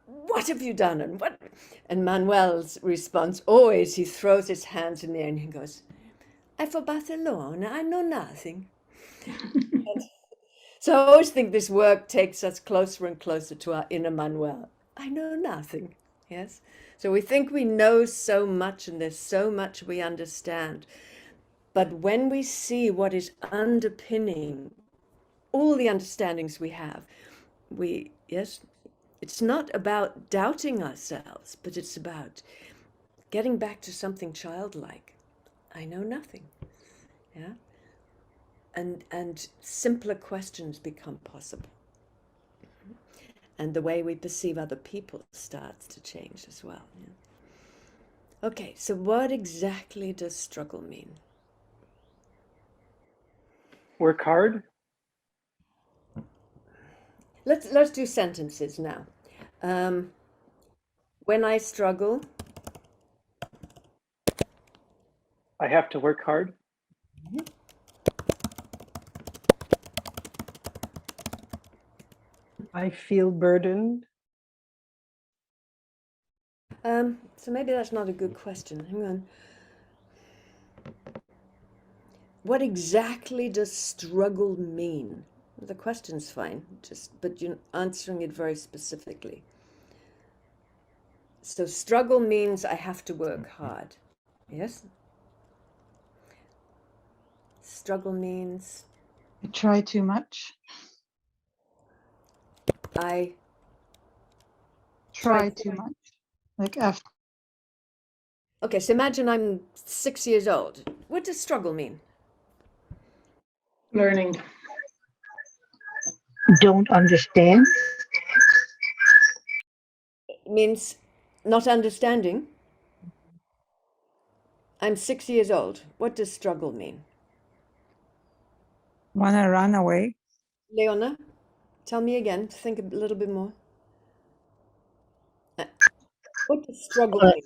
what have you done?" And what? And Manuel's response always, he throws his hands in the air and he goes, "I'm from Barcelona. I know nothing." So I always think this work takes us closer and closer to our inner Manuel. I know nothing. Yes. So we think we know so much, and there's so much we understand. But when we see what is underpinning all the understandings we have, it's not about doubting ourselves, but it's about getting back to something childlike. I know nothing. Yeah. And simpler questions become possible. And the way we perceive other people starts to change as well. Yeah. Okay, so what exactly does struggle mean? Work hard. Let's do sentences now. When I struggle, I have to work hard. I feel burdened. So maybe that's not a good question. Hang on. What exactly does struggle mean? The question's fine, but you're answering it very specifically. So struggle means I have to work hard. Yes? Struggle means I try too much. I Try too much. Like after. Okay, so imagine I'm 6 years old. What does struggle mean? Learning. Don't understand. It means not understanding. I'm 6 years old. What does struggle mean? Wanna run away? Leona, tell me again. Think a little bit more. What does struggle mean?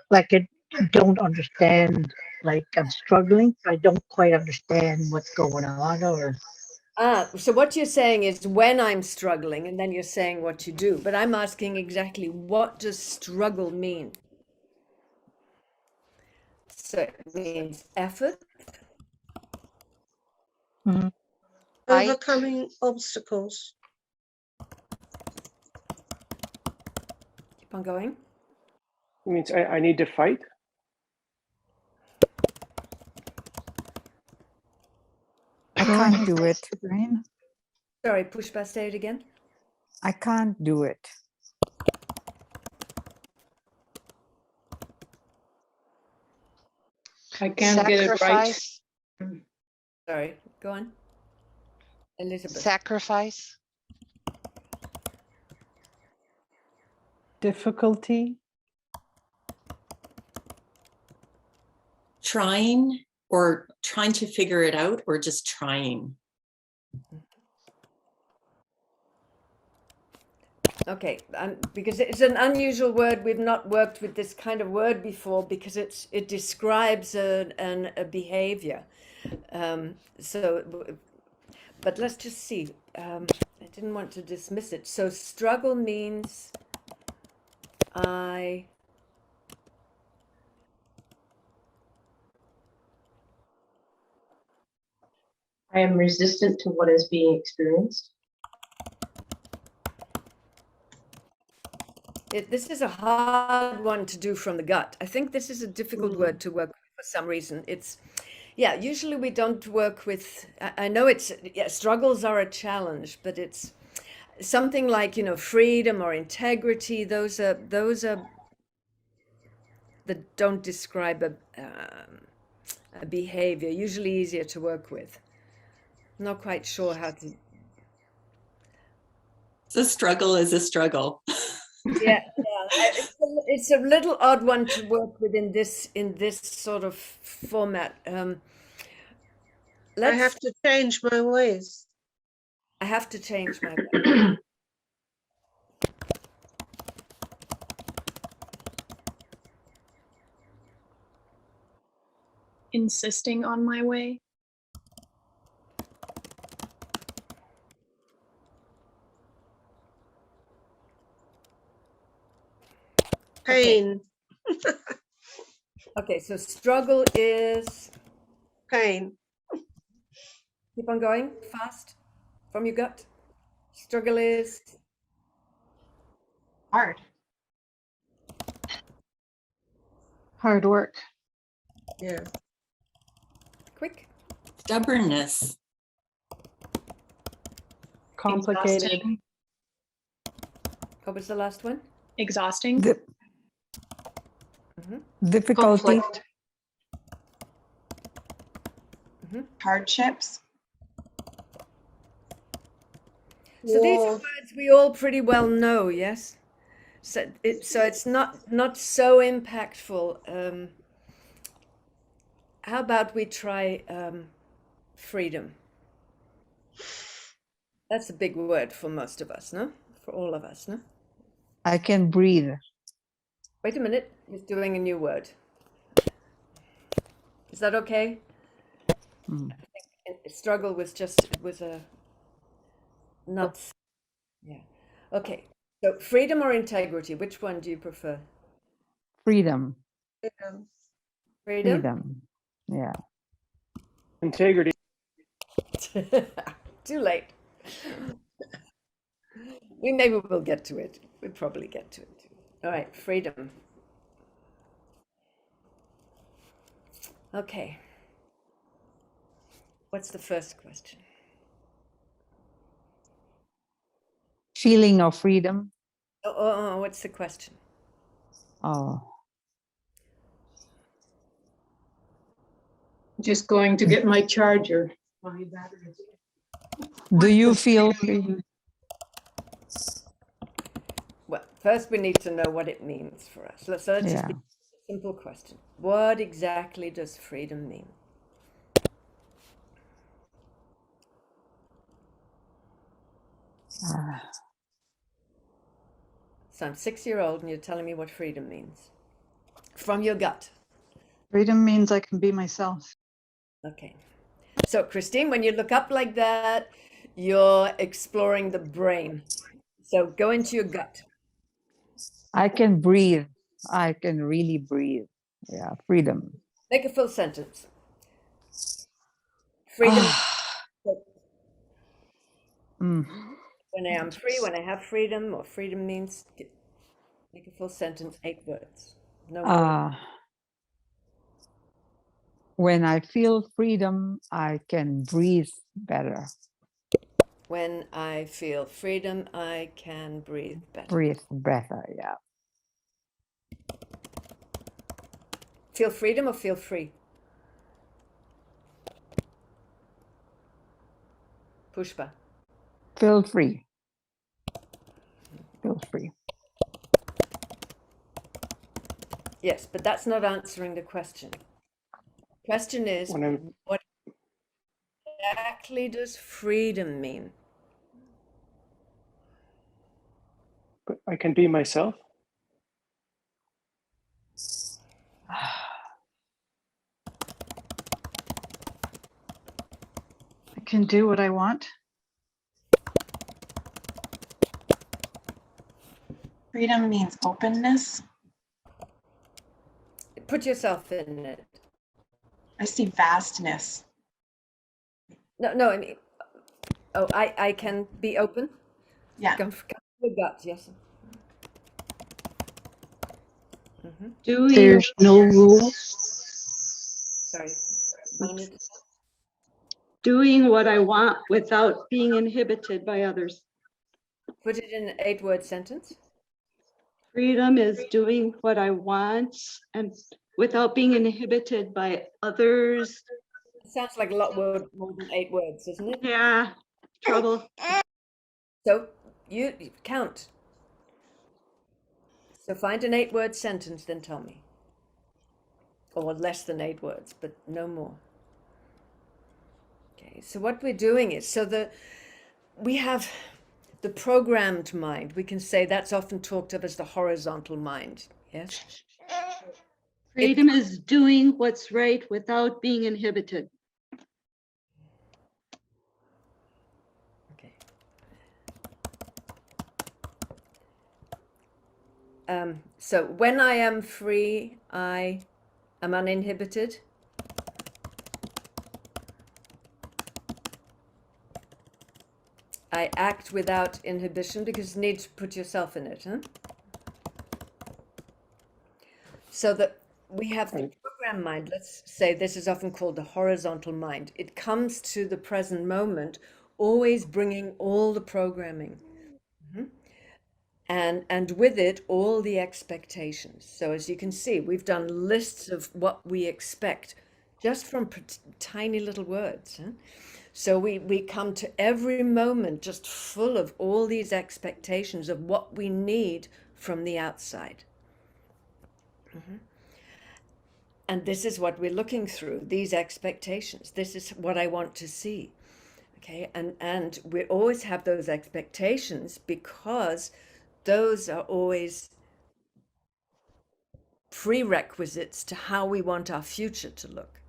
Like I don't understand. Like I'm struggling. I don't quite understand what's going on, or So what you're saying is when I'm struggling, and then you're saying what you do. But I'm asking exactly, what does struggle mean? So it means effort. Overcoming obstacles. Keep on going. It means I need to fight. I can't do it. Brain. Sorry, Pushpa, say it again. I can't do it. I can't get it right. Sorry, go on. Elizabeth. Sacrifice. Difficulty. Trying, or trying to figure it out, or just trying. Okay, because it's an unusual word. We've not worked with this kind of word before because it describes a behavior. but let's just see. I didn't want to dismiss it. So struggle means I am resistant to what is being experienced. This is a hard one to do from the gut. I think this is a difficult word to work with for some reason. It's, yeah, usually we don't work with, I know it's, yeah, struggles are a challenge, but it's something like, you know, freedom or integrity. Those are that don't describe a behavior, usually easier to work with. I'm not quite sure how to. The struggle is a struggle. Yeah, it's a little odd one to work with in this sort of format. I have to change my ways. I have to change my ways. Insisting on my way. Pain. Okay, so struggle is pain. Keep on going fast from your gut. Struggle is hard. Hard work. Yeah. Quick. Stubbornness. Complicated. Exhausting. What was the last one? Exhausting. Difficulty. Hardships. So these are words we all pretty well know, yes? So it's not so impactful. How about we try freedom? That's a big word for most of us, no? For all of us, no? I can breathe. Wait a minute, he's doing a new word. Is that okay? I think struggle was a not, yeah. Okay, so freedom or integrity, which one do you prefer? Freedom. Freedom. Freedom? Freedom. Yeah. Integrity. Too late. Maybe we'll get to it. We'll probably get to it. All right, freedom. Okay. What's the first question? Feeling of freedom. Oh, what's the question? Oh. Just going to get my charger. Do you feel free? Well, first we need to know what it means for us. So let's just be a simple question. What exactly does freedom mean? So I'm 6-year-old and you're telling me what freedom means. From your gut. Freedom means I can be myself. Okay. So Christine, when you look up like that, you're exploring the brain. So go into your gut. I can breathe. I can really breathe. Yeah, freedom. Make a full sentence. Freedom. When I am free, when I have freedom, or freedom means, make a full sentence, 8 words. No more. When I feel freedom, I can breathe better. When I feel freedom, I can breathe better. Breathe better, yeah. Feel freedom or feel free? Pushpa. Feel free. Feel free. Yes, but that's not answering the question. Question is, what exactly does freedom mean? But I can be myself. I can do what I want. Freedom means openness. Put yourself in it. I see vastness. No, I mean, oh, I can be open? Yeah. Come from the gut, yes. Doing there's no rules. Sorry. Doing what I want without being inhibited by others. Put it in an 8-word sentence. Freedom is doing what I want and without being inhibited by others. It sounds like a lot more than 8 words, doesn't it? Yeah, trouble. So you count. So find an 8-word sentence, then tell me. Or less than 8 words, but no more. Okay, so what we're doing is, we have the programmed mind. We can say that's often talked of as the horizontal mind, yes? Freedom is doing what's right without being inhibited. Okay. So when I am free, I am uninhibited. I act without inhibition, because you need to put yourself in it, huh? So that we have the program mind. Let's say this is often called the horizontal mind. It comes to the present moment, always bringing all the programming. And with it, all the expectations. So as you can see, we've done lists of what we expect just from tiny little words. Huh? So we come to every moment just full of all these expectations of what we need from the outside. And this is what we're looking through, these expectations. This is what I want to see. Okay, and we always have those expectations because those are always prerequisites to how we want our future to look.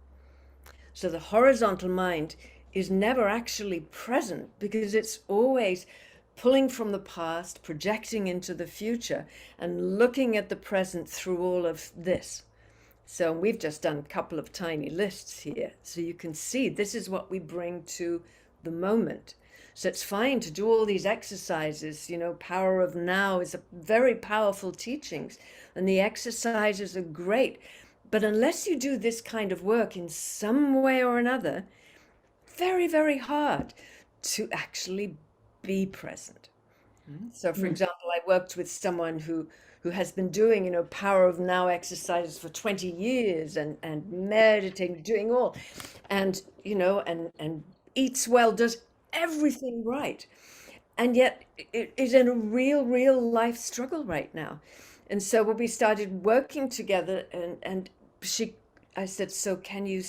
So the horizontal mind is never actually present because it's always pulling from the past, projecting into the future, and looking at the present through all of this. So we've just done a couple of tiny lists here. So you can see this is what we bring to the moment. So it's fine to do all these exercises, Power of Now is a very powerful teachings, and the exercises are great. But unless you do this kind of work in some way or another, very, very hard to actually be present. So for example, I worked with someone who has been doing, Power of Now exercises for 20 years and meditating, doing all, and, and eats well, does everything right. And yet it is in a real life struggle right now. And so when we started working together and I said, so can you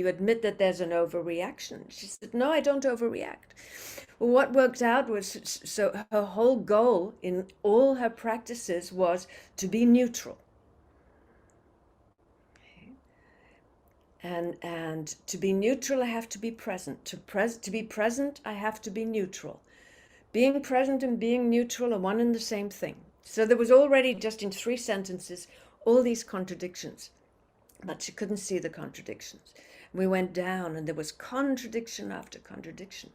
admit that there's an overreaction? She said, no, I don't overreact. Well, what worked out was, so her whole goal in all her practices was to be neutral. And to be neutral, I have to be present. To be present, I have to be neutral. Being present and being neutral are one and the same thing. So there was already, just in 3 sentences, all these contradictions. But she couldn't see the contradictions. We went down and there was contradiction after contradiction.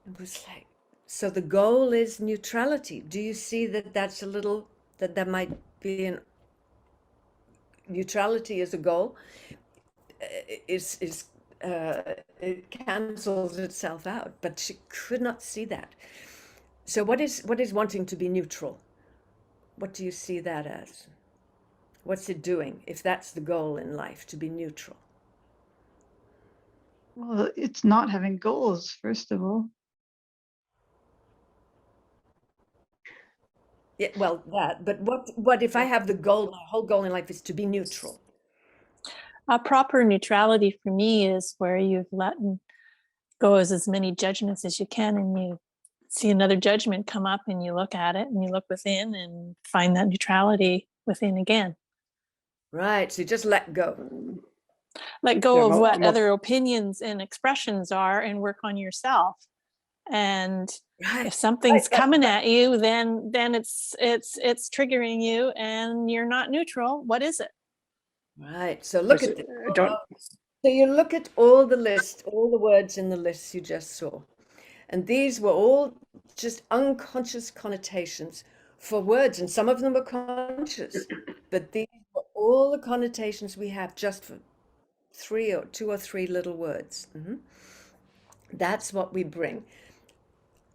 It was like, so the goal is neutrality. Do you see that that's a little, that might be an, neutrality as a goal it cancels itself out, but she could not see that. So what is wanting to be neutral? What do you see that as? What's it doing if that's the goal in life, to be neutral? Well, it's not having goals, first of all. Yeah, well, that, but what if I have the goal, my whole goal in life is to be neutral? Proper neutrality for me is where you've let go as many judgments as you can, and you see another judgment come up and you look at it and you look within and find that neutrality within again. Right, so you just let go. Let go Yeah, of mo- what mo- other opinions and expressions are and work on yourself. And if something's coming at you, then it's triggering you and you're not neutral. What is it? Right. So look at this. don't So you look at all the list, all the words in the list you just saw. And these were all just unconscious connotations for words. And some of them were conscious. But these were all the connotations we have just for two or three little words. That's what we bring.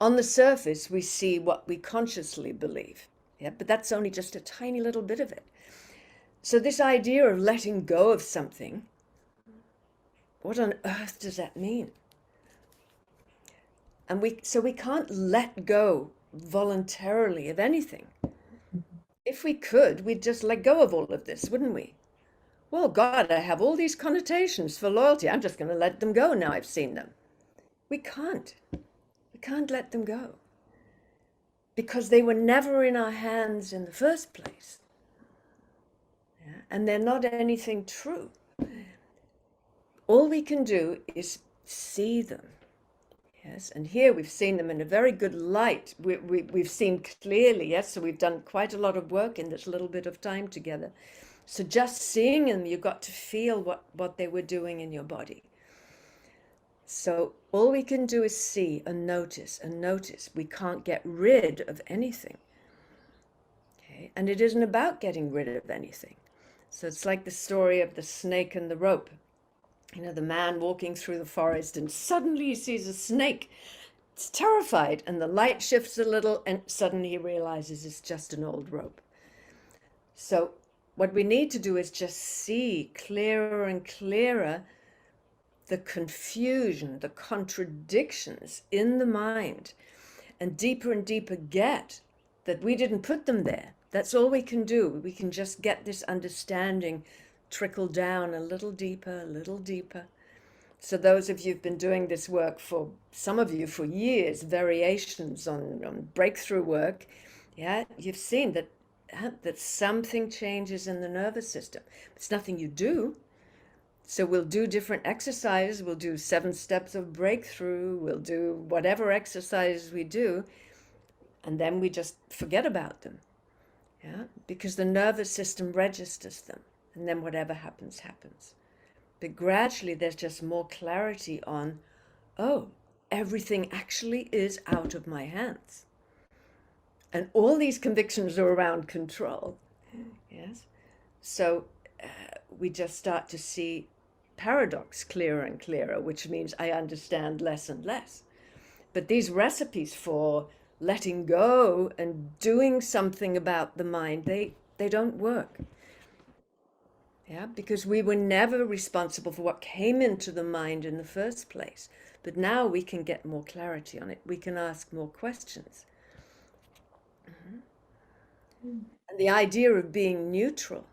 On the surface, we see what we consciously believe. Yeah, but that's only just a tiny little bit of it. So this idea of letting go of something, what on earth does that mean? And we can't let go voluntarily of anything. If we could, we'd just let go of all of this, wouldn't we? Well, God, I have all these connotations for loyalty. I'm just going to let them go now I've seen them. We can't. We can't let them go. Because they were never in our hands in the first place. Yeah? And they're not anything true. All we can do is see them. Yes, and here we've seen them in a very good light. We've seen clearly, yes, so we've done quite a lot of work in this little bit of time together. So just seeing them, you got to feel what they were doing in your body. So all we can do is see and notice and notice. We can't get rid of anything. Okay? And it isn't about getting rid of anything. So it's like the story of the snake and the rope. You know, the man walking through the forest and suddenly he sees a snake. It's terrified, and the light shifts a little and suddenly he realizes it's just an old rope. So what we need to do is just see clearer and clearer the confusion, the contradictions in the mind, and deeper get that we didn't put them there. That's all we can do. We can just get this understanding trickle down a little deeper, a little deeper. So those of you who've been doing this work for, some of you for years, variations on breakthrough work, yeah, you've seen that something changes in the nervous system. It's nothing you do. So we'll do different exercises. We'll do 7 steps of breakthrough. We'll do whatever exercises we do. And then we just forget about them. Yeah, because the nervous system registers them. And then whatever happens, happens. But gradually there's just more clarity on, oh, everything actually is out of my hands. And all these convictions are around control. Yes. So we just start to see paradox clearer and clearer, which means I understand less and less. But these recipes for letting go and doing something about the mind, they don't work. Yeah, because we were never responsible for what came into the mind in the first place. But now we can get more clarity on it. We can ask more questions. And the idea of being neutral.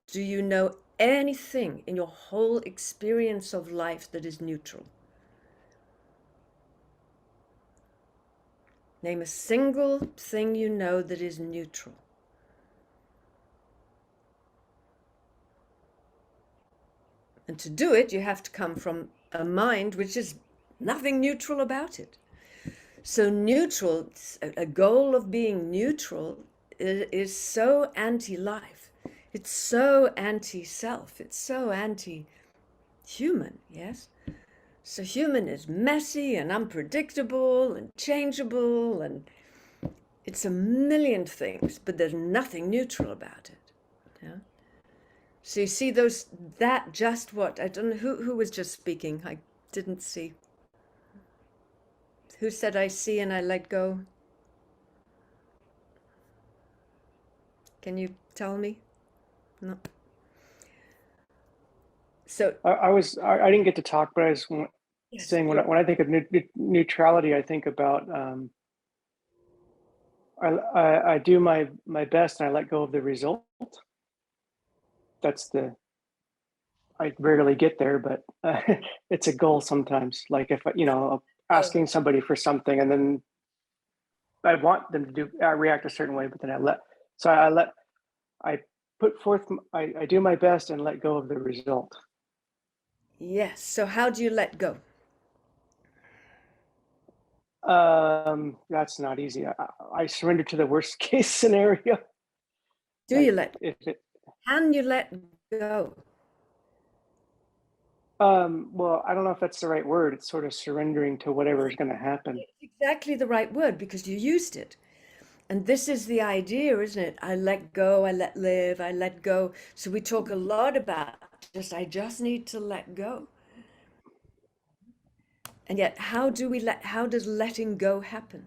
Do you know anything in your whole experience of life that is neutral? Name a single thing you know that is neutral. And to do it, you have to come from a mind which is nothing neutral about it. So neutral, a goal of being neutral is so anti-life. It's so anti-self. It's so anti-human, yes? So human is messy and unpredictable and changeable, and it's a million things, but there's nothing neutral about it. Yeah? So you see I don't know, who was just speaking? I didn't see. Who said I see and I let go? Can you tell me? No. So I didn't get to talk, but I was saying sure. when I think of neutrality, I think about I do my best and I let go of the result. I rarely get there, but it's a goal sometimes. Like if asking somebody for something and then I want them to react a certain way, but then I put forth, I do my best and let go of the result. Yes. So how do you let go? That's not easy. I surrender to the worst case scenario. Do Like, you let? if it, Can you let go? well, I don't know if that's the right word. It's sort of surrendering to whatever is going to happen. It's exactly the right word because you used it. And this is the idea, isn't it? I let go, I let live, I let go. So we talk a lot about just, I just need to let go. And yet, how does letting go happen?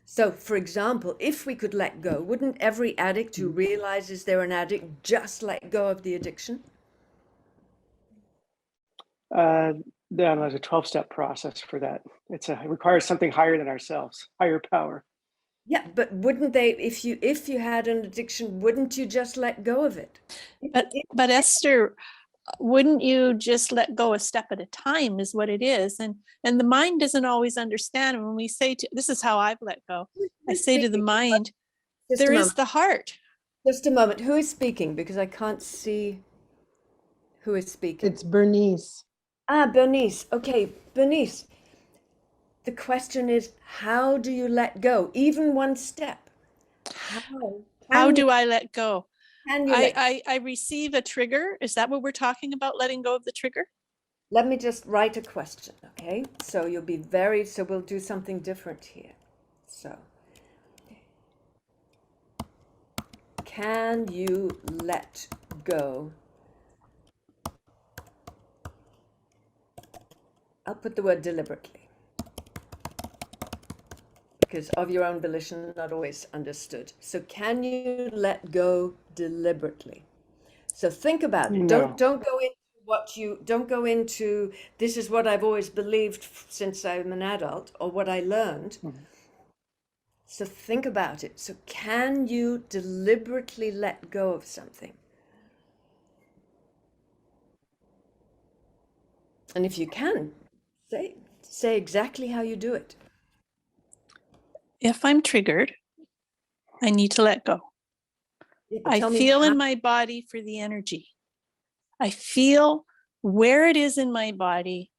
So, for example, if we could let go, wouldn't every addict who realizes they're an addict just let go of the addiction? There's a 12-step process for that. It requires something higher than ourselves, higher power. Yeah, but wouldn't they, if you had an addiction, wouldn't you just let go of it? But Esther, wouldn't you just let go a step at a time is what it is. And the mind doesn't always understand. And when we say, this is how I've let go. I say to the mind, there is the heart. Just a moment. Who is speaking? Because I can't see who is speaking. It's Bernice. Ah, Bernice. Okay, Bernice. The question is, how do you let go? Even one step. How do I let go? Can you I receive a trigger. Is that what we're talking about? Letting go of the trigger? Let me just write a question, okay? So we'll do something different here. So, can you let go? I'll put the word deliberately, because of your own volition, not always understood. So can you let go deliberately? So think about it. No. Don't go into this is what I've always believed since I'm an adult, or what I learned. So think about it. So can you deliberately let go of something? And if you can, say exactly how you do it. If I'm triggered, I need to let go. Yeah, I feel in my body for the energy. I feel where it is in my body.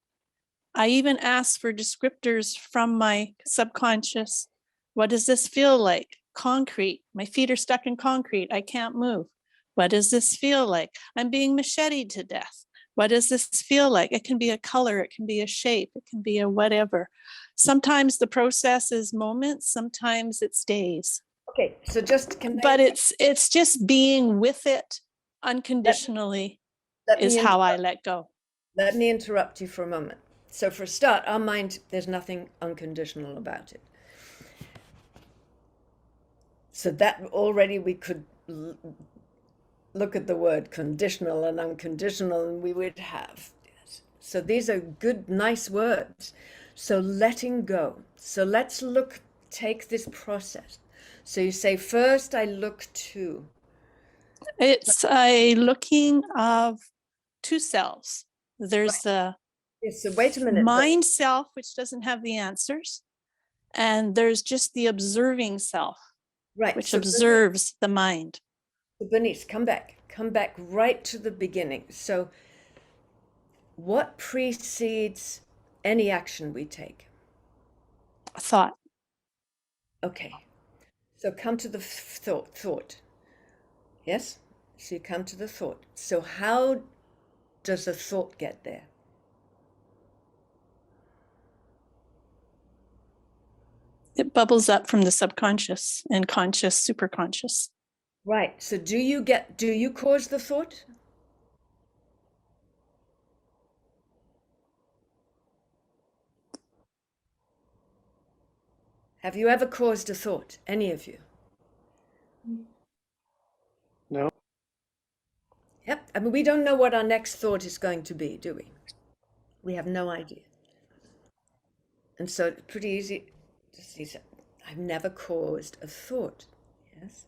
I even ask for descriptors from my subconscious. What does this feel like? Concrete. My feet are stuck in concrete. I can't move. What does this feel like? I'm being macheted to death. What does this feel like? It can be a color, it can be a shape, it can be a whatever. Sometimes the process is moments, sometimes it's days. Okay, so but it's just being with it unconditionally is how I let go. Let me interrupt you for a moment. So for a start, our mind, there's nothing unconditional about it. So that already we could look at the word conditional and unconditional and we would have. So these are good, nice words. So letting go. So let's take this process. So you say, first I look to. It's a looking of two selves. There's the so wait a minute. Mind self, which doesn't have the answers. And there's just the observing self, which observes the mind. Bernice, come back right to the beginning. So what precedes any action we take? A thought. Okay. So come to the thought. Yes? So you come to the thought. So how does the thought get there? It bubbles up from the subconscious and conscious, superconscious. Right. So do you cause the thought? Have you ever caused a thought? Any of you? No. Yep. I mean, we don't know what our next thought is going to be, do we? We have no idea. And so it's pretty easy to see, I've never caused a thought. Yes.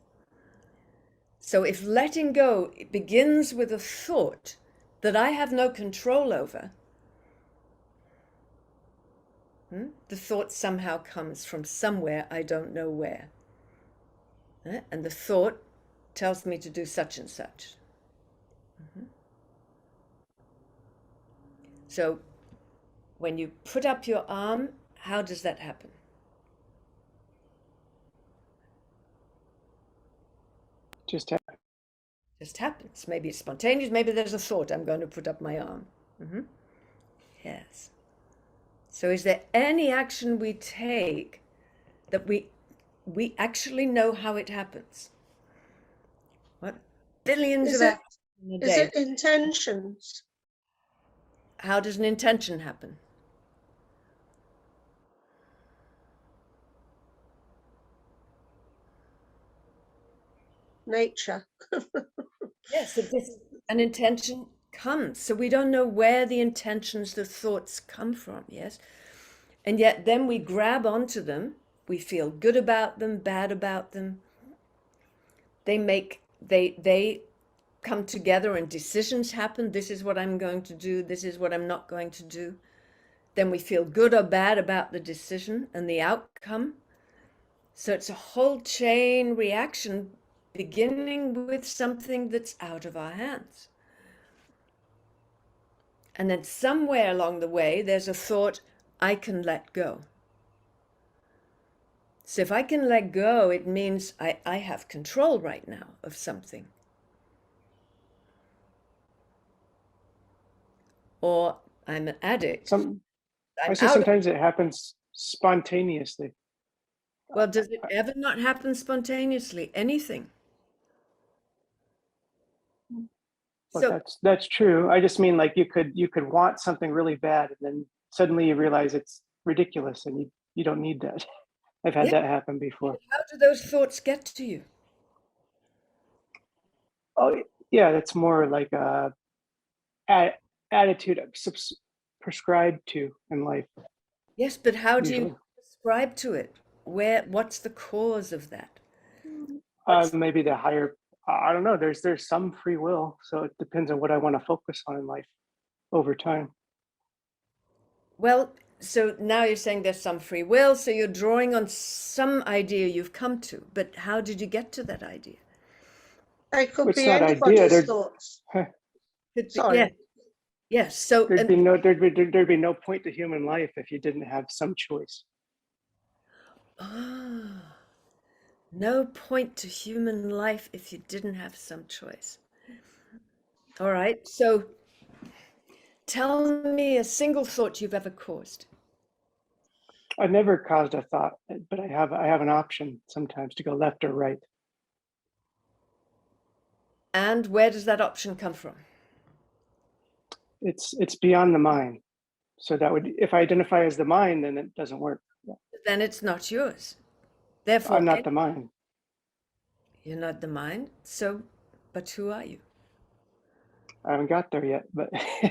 So if letting go begins with a thought that I have no control over, the thought somehow comes from somewhere, I don't know where. And the thought tells me to do such and such. Mhm. So when you put up your arm, how does that happen? Just happens. Maybe it's spontaneous, maybe there's a thought, I'm going to put up my arm. Mhm. Yes. So is there any action we take that we actually know how it happens? What? Billions Is of it, actions in a is day. it intentions? How does an intention happen? Nature. Yes, an intention comes. So we don't know where the intentions, the thoughts come from, yes? And yet then we grab onto them. We feel good about them, bad about them. They come together and decisions happen. This is what I'm going to do. This is what I'm not going to do. Then we feel good or bad about the decision and the outcome. So it's a whole chain reaction beginning with something that's out of our hands. And then somewhere along the way, there's a thought, I can let go. So if I can let go, it means I have control right now of something. Or I'm an addict. I say sometimes it happens spontaneously. Well, does it ever not happen spontaneously? Anything? Well, that's true. I just mean like you could want something really bad and then suddenly you realize it's ridiculous and you don't need that. I've had that happen before. How do those thoughts get to you? Oh yeah, that's more like a attitude prescribed to in life. Yes, but how do usually. you prescribe to it? What's the cause of that? Maybe the higher, I don't know, there's some free will, so it depends on what I want to focus on in life over time. Well, so now you're saying there's some free will, so you're drawing on some idea you've come to, but how did you get to that idea? It could It's be not anybody's idea, thoughts. Sorry. Yeah. Yes. So there'd be no point to human life if you didn't have some choice. No point to human life if you didn't have some choice. All right. So tell me a single thought you've ever caused. I've never caused a thought, but I have an option sometimes to go left or right. And where does that option come from? It's beyond the mind. So that would, if I identify as the mind, then it doesn't work. Then it's not yours. Therefore, I'm not the mind. You're not the mind. So, but who are you? I haven't got there yet, but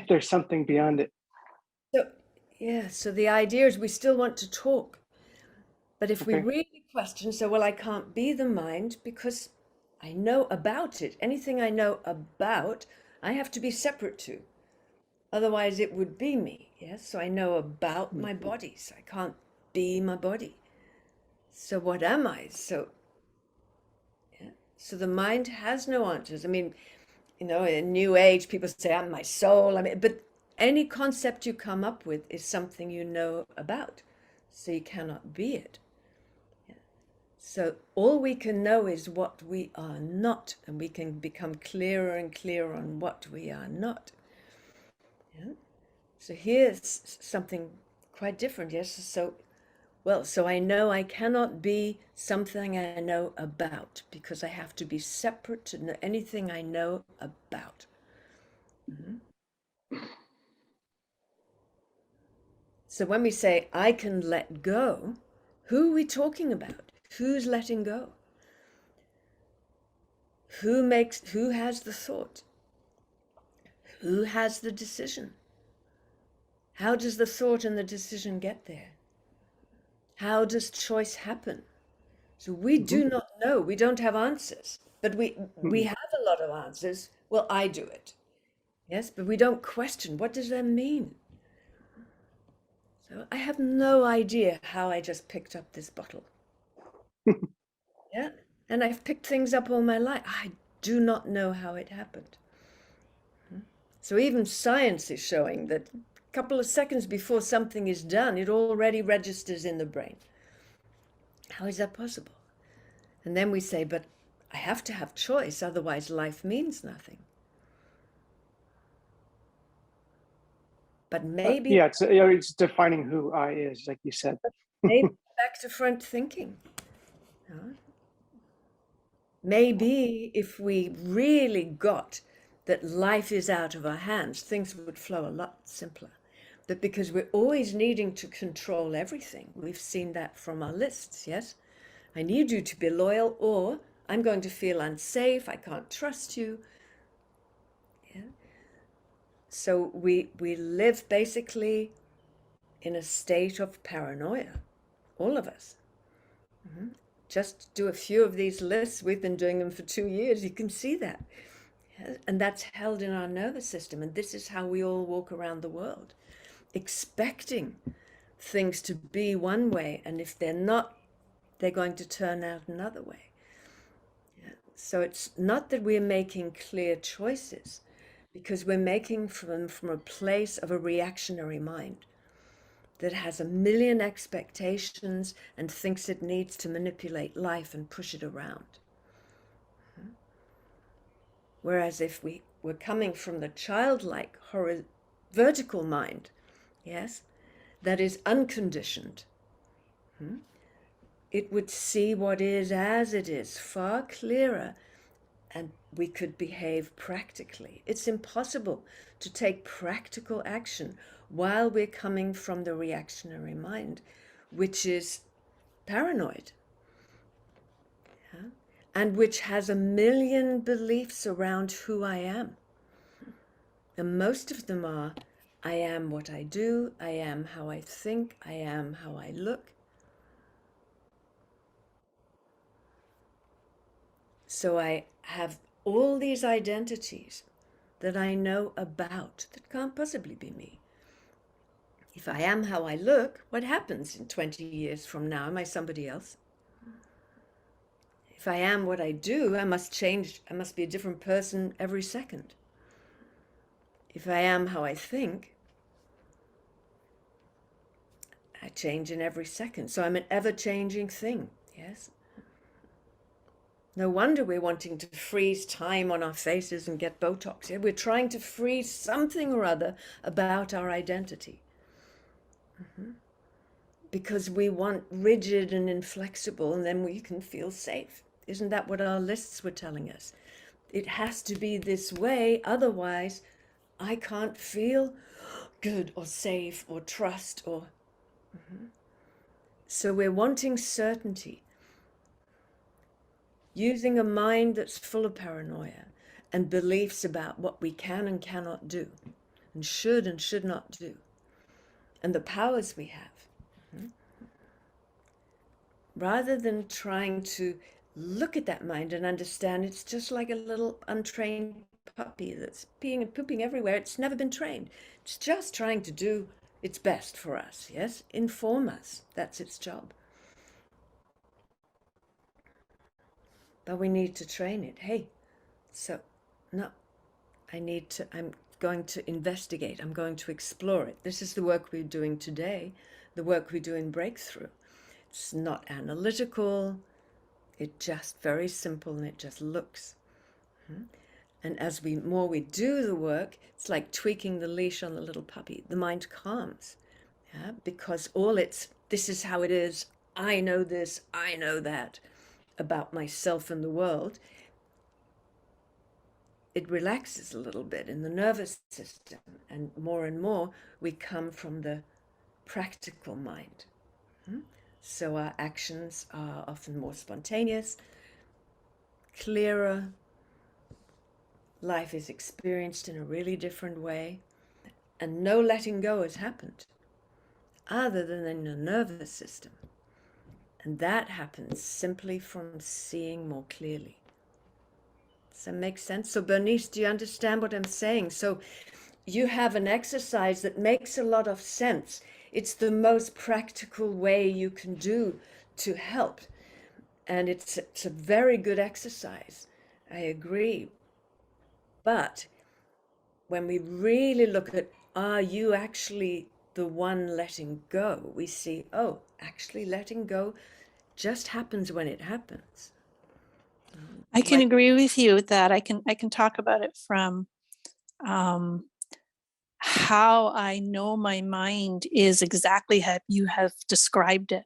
there's something beyond it. So, yeah, so the idea is we still want to talk. But if we really question, so, well, I can't be the mind because I know about it. Anything I know about, I have to be separate to. Otherwise, it would be me. Yes, so I know about my body. So I can't be my body. So what am I? So, yeah. So the mind has no answers. I mean, you know, in New Age, people say, I'm my soul. I mean, but any concept you come up with is something you know about. So you cannot be it. Yeah. So all we can know is what we are not, and we can become clearer and clearer on what we are not. Yeah. So here's something quite different. Yes. So, well, so I know I cannot be something I know about because I have to be separate to know anything I know about. Mm-hmm. So when we say I can let go, who are we talking about? Who's letting go? Who has the thought? Who has the decision? How does the thought and the decision get there? How does choice happen? So we do not know. We don't have answers, but we have a lot of answers. Well, I do it. Yes, but we don't question. What does that mean? So I have no idea how I just picked up this bottle. Yeah, And I've picked things up all my life. I do not know how it happened. So even science is showing that a couple of seconds before something is done, it already registers in the brain. How is that possible? And then we say, but I have to have choice, otherwise life means nothing. But maybe... yeah, it's defining who I is, like you said. Maybe back to front thinking. Maybe if we really got that life is out of our hands, things would flow a lot simpler. But because we're always needing to control everything, we've seen that from our lists, yes? I need you to be loyal, or I'm going to feel unsafe, I can't trust you. Yeah? So we live basically in a state of paranoia, all of us. Just do a few of these lists. We've been doing them for 2 years. You can see that. And that's held in our nervous system. And this is how we all walk around the world, expecting things to be one way. And if they're not, they're going to turn out another way. So it's not that we're making clear choices, because we're making them from a place of a reactionary mind that has a million expectations and thinks it needs to manipulate life and push it around. Whereas if we were coming from the childlike vertical mind, yes, that is unconditioned, it would see what is as it is far clearer, and we could behave practically. It's impossible to take practical action while we're coming from the reactionary mind, which is paranoid, and which has a million beliefs around who I am. And most of them are, I am what I do, I am how I think, I am how I look. So I have all these identities that I know about that can't possibly be me. If I am how I look, what happens in 20 years from now? Am I somebody else? If I am what I do, I must change. I must be a different person every second. If I am how I think, I change in every second. So I'm an ever-changing thing, yes? No wonder we're wanting to freeze time on our faces and get Botox. Yeah? We're trying to freeze something or other about our identity. Because we want rigid and inflexible, and then we can feel safe. Isn't that what our lists were telling us? It has to be this way, otherwise I can't feel good or safe or trust or... So we're wanting certainty, using a mind that's full of paranoia and beliefs about what we can and cannot do, and should not do, and the powers we have. Rather than trying to look at that mind and understand it's just like a little untrained puppy that's peeing and pooping everywhere. It's never been trained. It's just trying to do its best for us, yes? Inform us. That's its job. But we need to train it. Hey, so, no, I'm going to investigate. I'm going to explore it. This is the work we're doing today, the work we do in Breakthrough. It's not analytical. It's just very simple, and it just looks. And as more we do the work, it's like tweaking the leash on the little puppy. The mind calms, because this is how it is. I know this, I know that about myself and the world. It relaxes a little bit in the nervous system, and more we come from the practical mind. So our actions are often more spontaneous, clearer. Life is experienced in a really different way, and no letting go has happened other than in the nervous system. And that happens simply from seeing more clearly. Does that make sense? So Bernice, do you understand what I'm saying? So you have an exercise that makes a lot of sense. It's the most practical way you can do to help. And it's a very good exercise. I agree. But when we really look at, are you actually the one letting go? We see, oh, actually letting go just happens when it happens. I can agree with you with that. I can talk about it from how I know my mind is exactly how you have described it.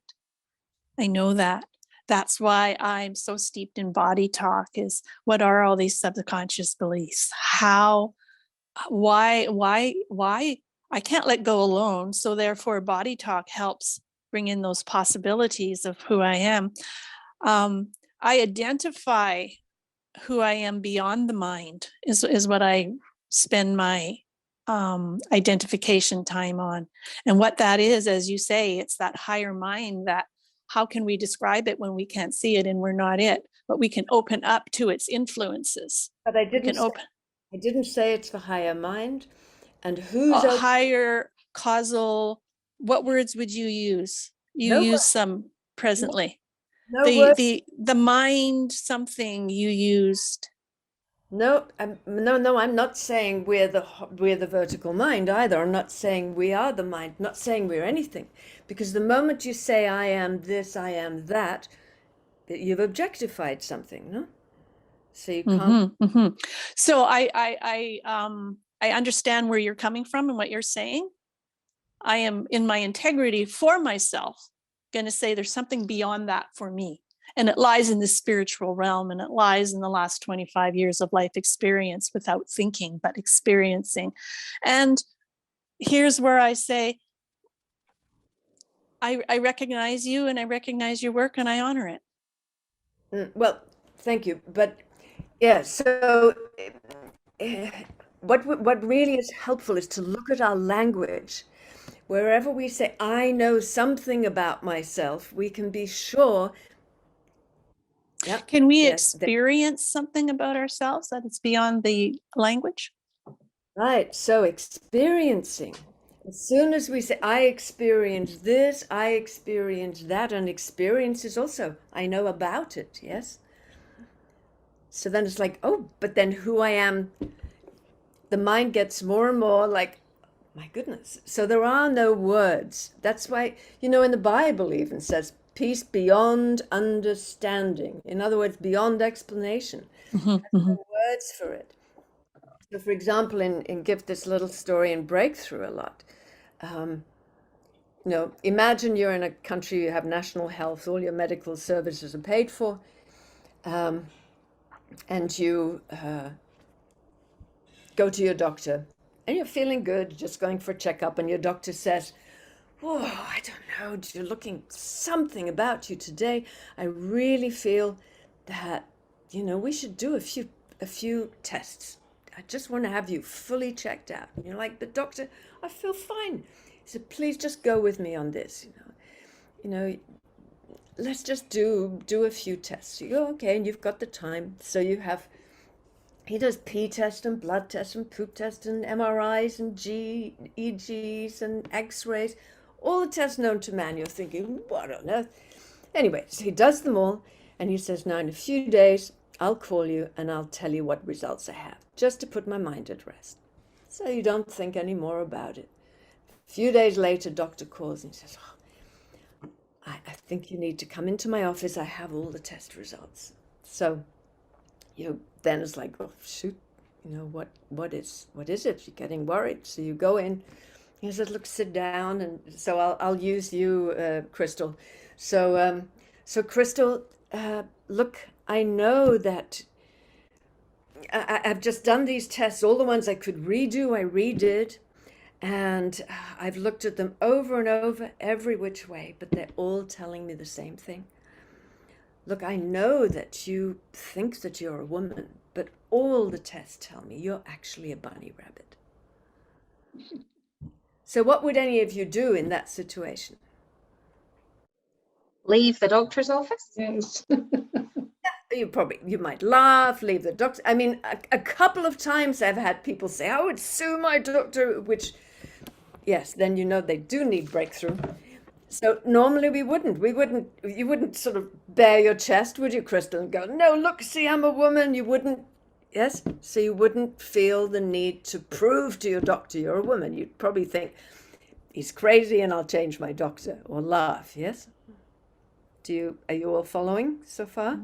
I know that. That's why I'm so steeped in body talk, is what are all these subconscious beliefs? Why I can't let go alone. So therefore body talk helps bring in those possibilities of who I am. I identify who I am beyond the mind is what I spend my identification time on. And what that is, as you say, it's that higher mind that how can we describe it when we can't see it and we're not it, but we can open up to its influences. But I didn't say it's the higher mind. And who's higher causal, what words would you use? You use some presently. The mind something you used. No, I'm not saying we're the vertical mind either. I'm not saying we are the mind, not saying we're anything. Because the moment you say I am this, I am that, you've objectified something, no? So you can't. So I understand where you're coming from and what you're saying. I am in my integrity for myself going to say there's something beyond that for me. And it lies in the spiritual realm, and it lies in the last 25 years of life experience without thinking, but experiencing. And here's where I say, I recognize you and I recognize your work and I honor it. Well, thank you. But yeah, so what really is helpful is to look at our language. Wherever we say, I know something about myself, we can be sure. Yep. Can we experience something about ourselves that is beyond the language? Right. So experiencing. As soon as we say, I experience this, I experience that, and experience is also, I know about it. Yes. So then it's like, oh, but then who I am, the mind gets more and more like, my goodness. So there are no words. That's why, in the Bible even says, peace beyond understanding. In other words, beyond explanation. There's no words for it. So for example, in give this little story in Breakthrough a lot. Imagine you're in a country, you have national health, all your medical services are paid for, and you go to your doctor and you're feeling good, just going for a checkup, and your doctor says, oh, I don't know, you're looking something about you today. I really feel that, we should do a few tests. I just want to have you fully checked out. And you're like, but doctor, I feel fine. He said, please just go with me on this. Let's just do a few tests. You go, okay, and you've got the time. So he does pee test and blood test and poop test and MRIs and EEGs and X-rays, all the tests known to man. You're thinking, what on earth? Anyway, so he does them all, and he says, now in a few days, I'll call you and I'll tell you what results I have, just to put my mind at rest. So you don't think any more about it. A few days later, doctor calls and he says, oh, I think you need to come into my office. I have all the test results. So then it's like, oh, shoot, what is it? You're getting worried. So you go in. He says, look, sit down. And so I'll use you, Crystal. So Crystal, look, I know that I've just done these tests, all the ones I could redo, I redid. And I've looked at them over and over, every which way, but they're all telling me the same thing. Look, I know that you think that you're a woman, but all the tests tell me you're actually a bunny rabbit. So what would any of you do in that situation? Leave the doctor's office? Yes. You might laugh, leave the doctor. I mean, a couple of times I've had people say, I would sue my doctor, which, yes, then they do need breakthrough. So normally you wouldn't sort of bare your chest, would you, Crystal, and go, no, look, see, I'm a woman. You wouldn't, yes? So you wouldn't feel the need to prove to your doctor you're a woman. You'd probably think, he's crazy and I'll change my doctor, or laugh, yes? Are you all following so far?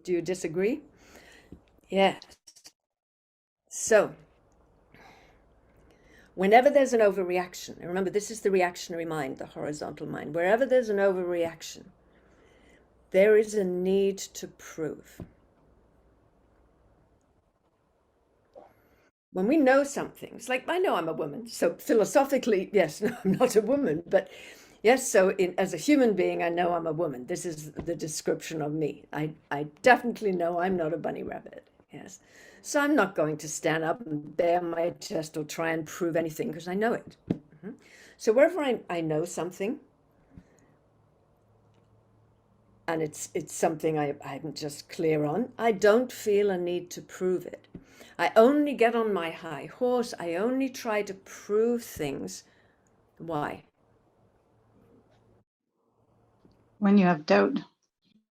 Do you disagree? Yes. So, whenever there's an overreaction, and remember this is the reactionary mind, the horizontal mind, wherever there's an overreaction, there is a need to prove. When we know something, it's like, I know I'm a woman, so philosophically, yes, no, I'm not a woman, but yes, so as a human being, I know I'm a woman. This is the description of me. I definitely know I'm not a bunny rabbit, yes. So I'm not going to stand up and bare my chest or try and prove anything because I know it. So wherever I know something, and it's something I'm just clear on, I don't feel a need to prove it. I only get on my high horse. I only try to prove things. Why? When you have doubt.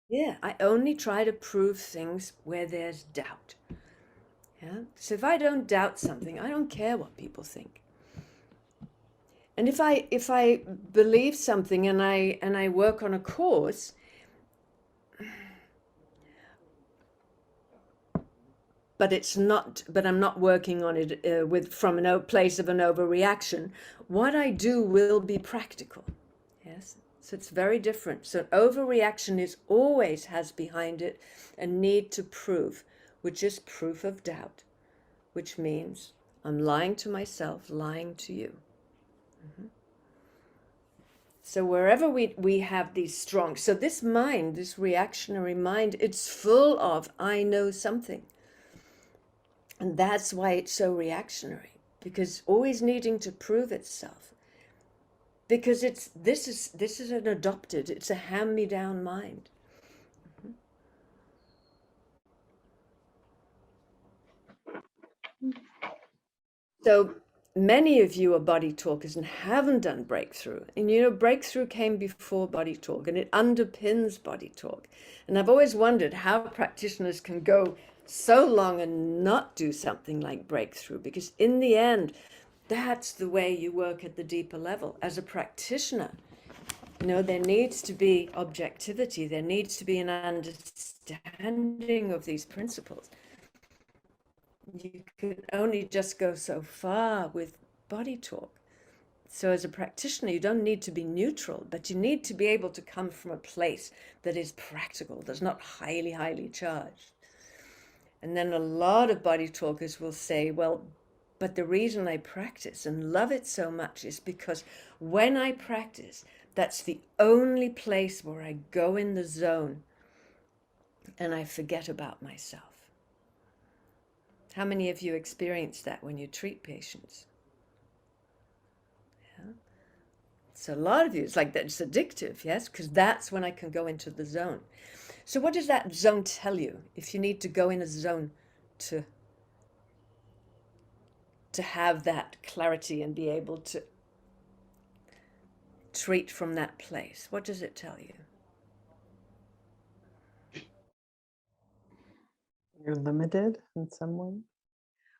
Yeah, I only try to prove things where there's doubt. Yeah. So if I don't doubt something, I don't care what people think. And if I believe something and I work on a course, but I'm not working on it from a place of an overreaction. What I do will be practical. Yes. So it's very different. So an overreaction always has behind it a need to prove, which is proof of doubt, which means I'm lying to myself, lying to you. So wherever we have these strong, so this mind, this reactionary mind, it's full of, I know something. And that's why it's so reactionary, because always needing to prove itself. Because this is an adopted, it's a hand-me-down mind. So many of you are body talkers and haven't done breakthrough. And you know, breakthrough came before body talk and it underpins body talk. And I've always wondered how practitioners can go so long and not do something like breakthrough, because in the end, that's the way you work at the deeper level. As a practitioner, you know, there needs to be objectivity. There needs to be an understanding of these principles. You can only just go so far with body talk. So as a practitioner, you don't need to be neutral, but you need to be able to come from a place that is practical, that's not highly, highly charged. And then a lot of body talkers will say, well, but the reason I practice and love it so much is because when I practice, that's the only place where I go in the zone and I forget about myself. How many of you experience that when you treat patients? Yeah. So a lot of you, it's like that, it's addictive, yes? Because that's when I can go into the zone. So what does that zone tell you? If you need to go in a zone to have that clarity and be able to treat from that place, what does it tell you? You're limited in some way.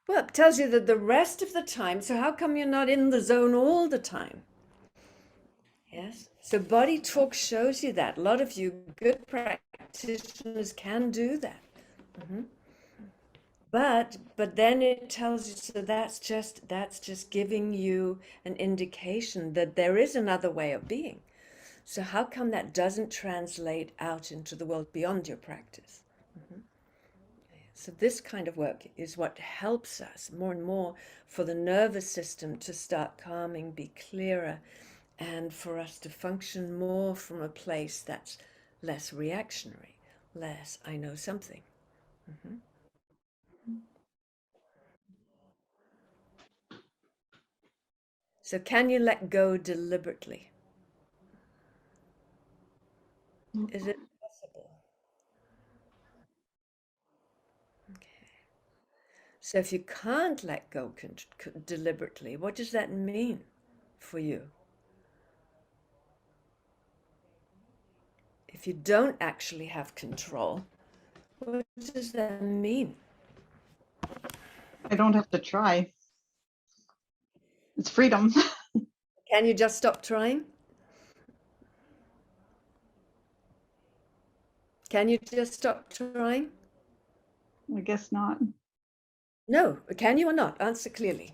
Well, it tells you that the rest of the time, so how come you're not in the zone all the time? Yes. So body talk shows you that. A lot of you good practitioners can do that. But then it tells you, so that's just giving you an indication that there is another way of being. So how come that doesn't translate out into the world beyond your practice? So this kind of work is what helps us more and more for the nervous system to start calming, be clearer, and for us to function more from a place that's less reactionary, less I know something. So can you let go deliberately? Is it possible? Okay. So if you can't let go deliberately, what does that mean for you? if you don't actually have control, what does that mean? I don't have to try. It's freedom. Can you just stop trying? Can you just stop trying? I guess not. No. Can you or not? Answer clearly.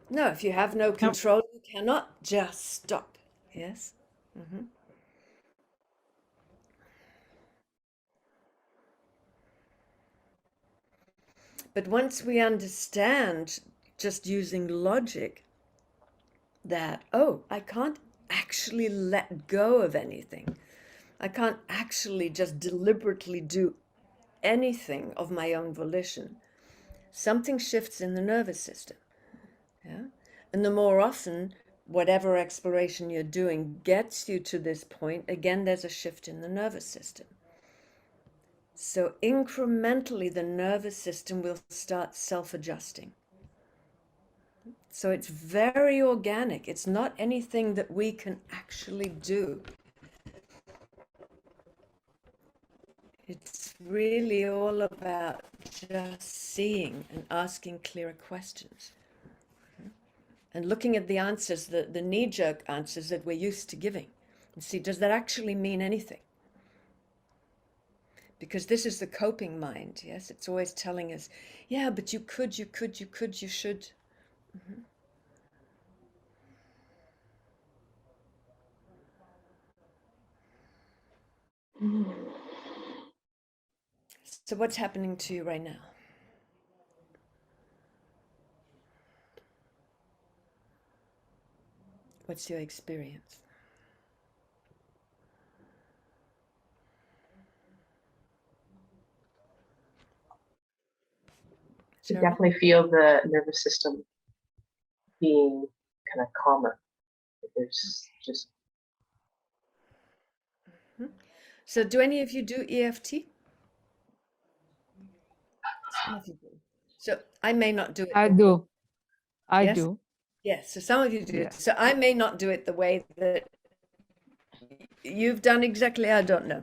No, if you have no control, you cannot just stop. Yes? Mm-hmm. But once we understand, just using logic, that, oh, I can't actually let go of anything. I can't actually just deliberately do anything of my own volition. Something shifts in the nervous system. Yeah? And the more often, whatever exploration you're doing gets you to this point, again, there's a shift in the nervous system. So incrementally, the nervous system will start self-adjusting. So it's very organic. It's not anything that we can actually do. It's really all about just seeing and asking clearer questions. And looking at the answers, the knee-jerk answers that we're used to giving. And see, does that actually mean anything? Because this is the coping mind, yes? It's always telling us, yeah, but you could, you should. Mm-hmm. So what's happening to you right now? What's your experience? You definitely feel the nervous system being kind of calmer. There's just. Mm-hmm. So do any of you do EFT? Some of you do. So I may not do it. I do. I Yes? do. Yes, so some of you do. Yeah. So I may not do it the way that you've done exactly, I don't know.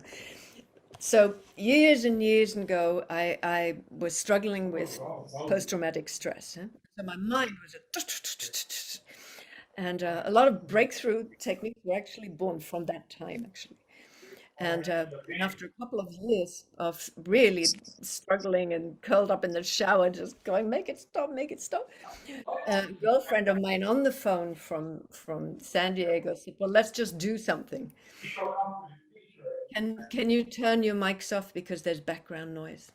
So years and years ago, I was struggling with post-traumatic stress. Huh? So my mind was and a lot of breakthrough techniques were actually born from that time, actually. And after a couple of years of really struggling and curled up in the shower, just going, make it stop, a girlfriend of mine on the phone from San Diego said, well, let's just do something. Can you turn your mics off because there's background noise?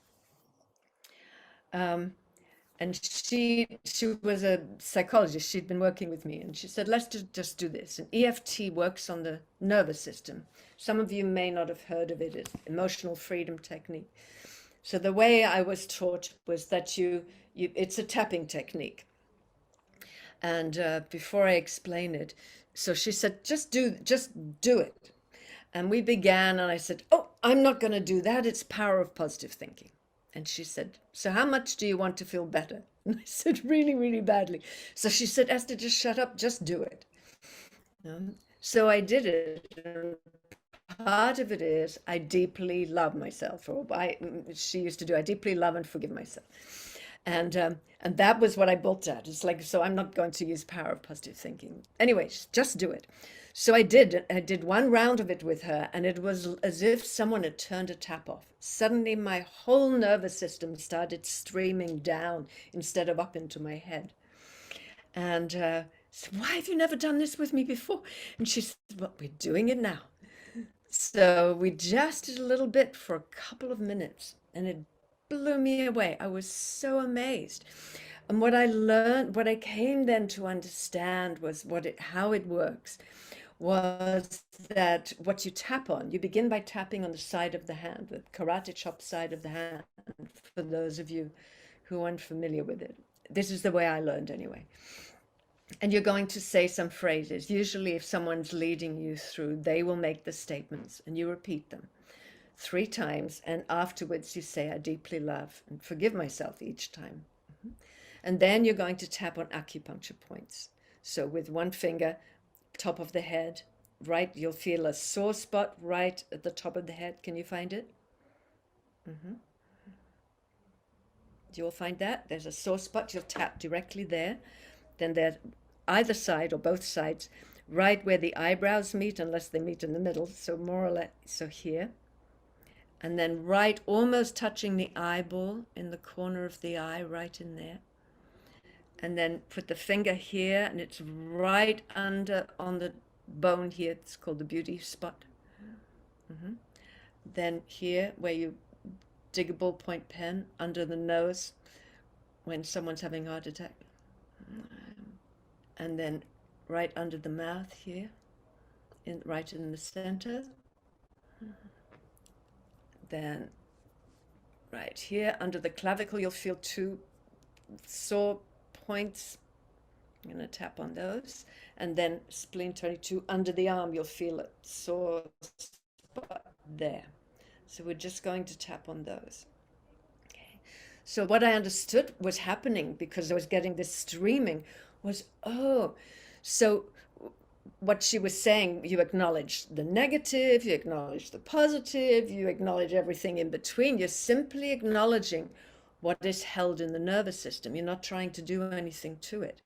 And she was a psychologist. She'd been working with me, and she said, let's just do this. And EFT works on the nervous system. Some of you may not have heard of it. It's emotional freedom technique. So the way I was taught was that it's a tapping technique. And before I explain it, so she said, just do it. And we began, and I said, oh, I'm not going to do that. It's power of positive thinking. And she said, so how much do you want to feel better? And I said, really, really badly. So she said, Esther, just shut up, just do it. So I did it. Part of it is I deeply love myself. She used to do, I deeply love and forgive myself. And that was what I built at. It's like, so I'm not going to use power of positive thinking. Anyway, just do it. So I did one round of it with her, and it was as if someone had turned a tap off. Suddenly my whole nervous system started streaming down instead of up into my head. And said, why have you never done this with me before? And she said, well, we're doing it now. So we just did a little bit for a couple of minutes, and it blew me away. I was so amazed. And what I learned, what I came then to understand was how it works, was that what you tap on, you begin by tapping on the side of the hand, the karate chop side of the hand, for those of you who aren't familiar with it. This is the way I learned anyway. And you're going to say some phrases. Usually if someone's leading you through, they will make the statements and you repeat them 3 times. And afterwards you say, I deeply love and forgive myself each time. And then you're going to tap on acupuncture points. So with one finger, top of the head, right, you'll feel a sore spot right at the top of the head. Can you find it? You'll find that. There's a sore spot. You'll tap directly there. Then there, either side or both sides, right where the eyebrows meet, unless they meet in the middle. So more or less, so here. And then right, almost touching the eyeball in the corner of the eye, right in there. And then put the finger here, and it's right under on the bone here. It's called the beauty spot. Then here, where you dig a ballpoint pen under the nose when someone's having a heart attack. And then right under the mouth here, right in the center. Then right here under the clavicle, you'll feel two sore points. I'm going to tap on those. And then spleen 22 under the arm, you'll feel a sore spot there. So we're just going to tap on those. Okay. So what I understood was happening, because I was getting this streaming, was, oh, so what she was saying, you acknowledge the negative, you acknowledge the positive, you acknowledge everything in between. You're simply acknowledging what is held in the nervous system. You're not trying to do anything to it,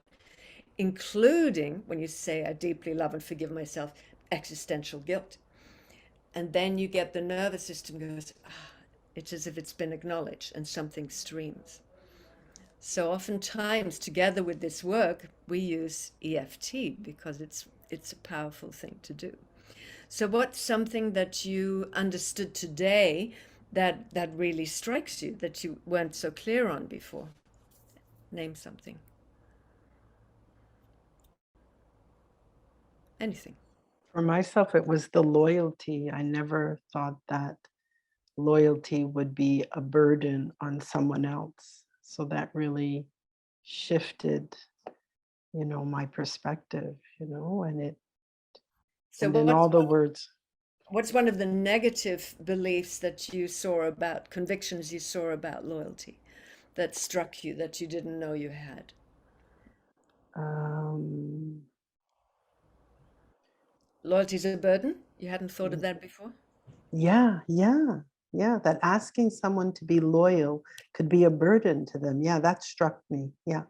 including when you say, I deeply love and forgive myself, existential guilt. And then you get the nervous system goes, it's as if it's been acknowledged, and something streams. So oftentimes, together with this work, we use EFT because it's a powerful thing to do. So what's something that you understood today that really strikes you, that you weren't so clear on before? Name something. Anything. For myself, it was the loyalty. I never thought that loyalty would be a burden on someone else. So that really shifted, my perspective, and it, So and then all the words. What's one of the negative beliefs that you saw about, convictions you saw about loyalty that struck you, that you didn't know you had? Loyalty is a burden? You hadn't thought of that before? Yeah. That asking someone to be loyal could be a burden to them. Yeah, that struck me. Yeah.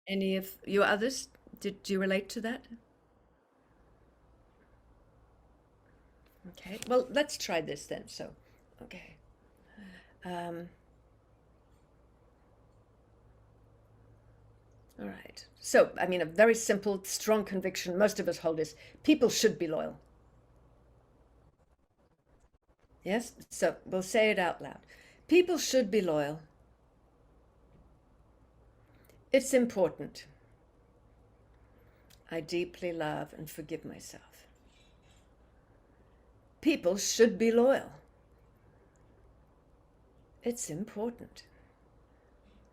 Any of you others, do you relate to that? Okay, well, let's try this then. So, okay. All right. So, I mean, a very simple, strong conviction most of us hold is people should be loyal. Yes? So we'll say it out loud. People should be loyal. It's important. I deeply love and forgive myself. People should be loyal. It's important.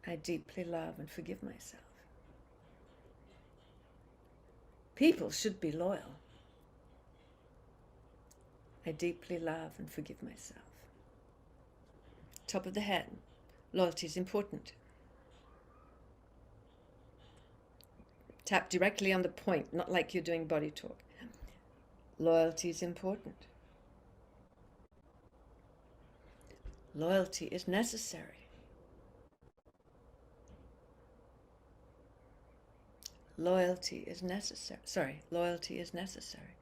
I deeply love and forgive myself. People should be loyal. I deeply love and forgive myself. Top of the head. Loyalty is important. Tap directly on the point, not like you're doing body talk. Loyalty is important. Loyalty is necessary. Loyalty is necessary. Sorry, loyalty is necessary.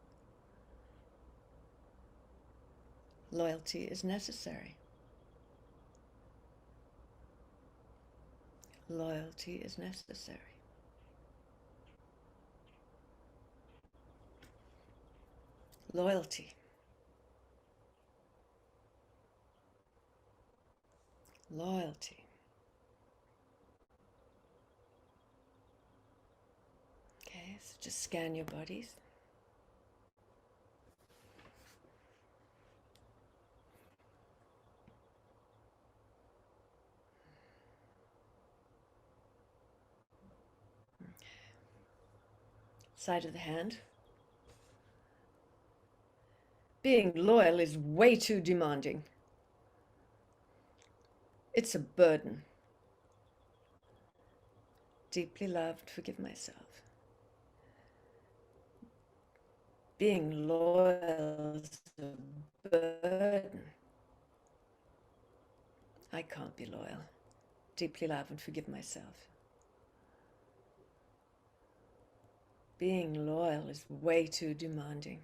Loyalty is necessary. Loyalty is necessary. Loyalty. Loyalty. Okay, so just scan your bodies. Side of the hand. Being loyal is way too demanding. It's a burden. Deeply loved, forgive myself. being loyal is a burden. I can't be loyal. Deeply love and forgive myself. Being loyal is way too demanding.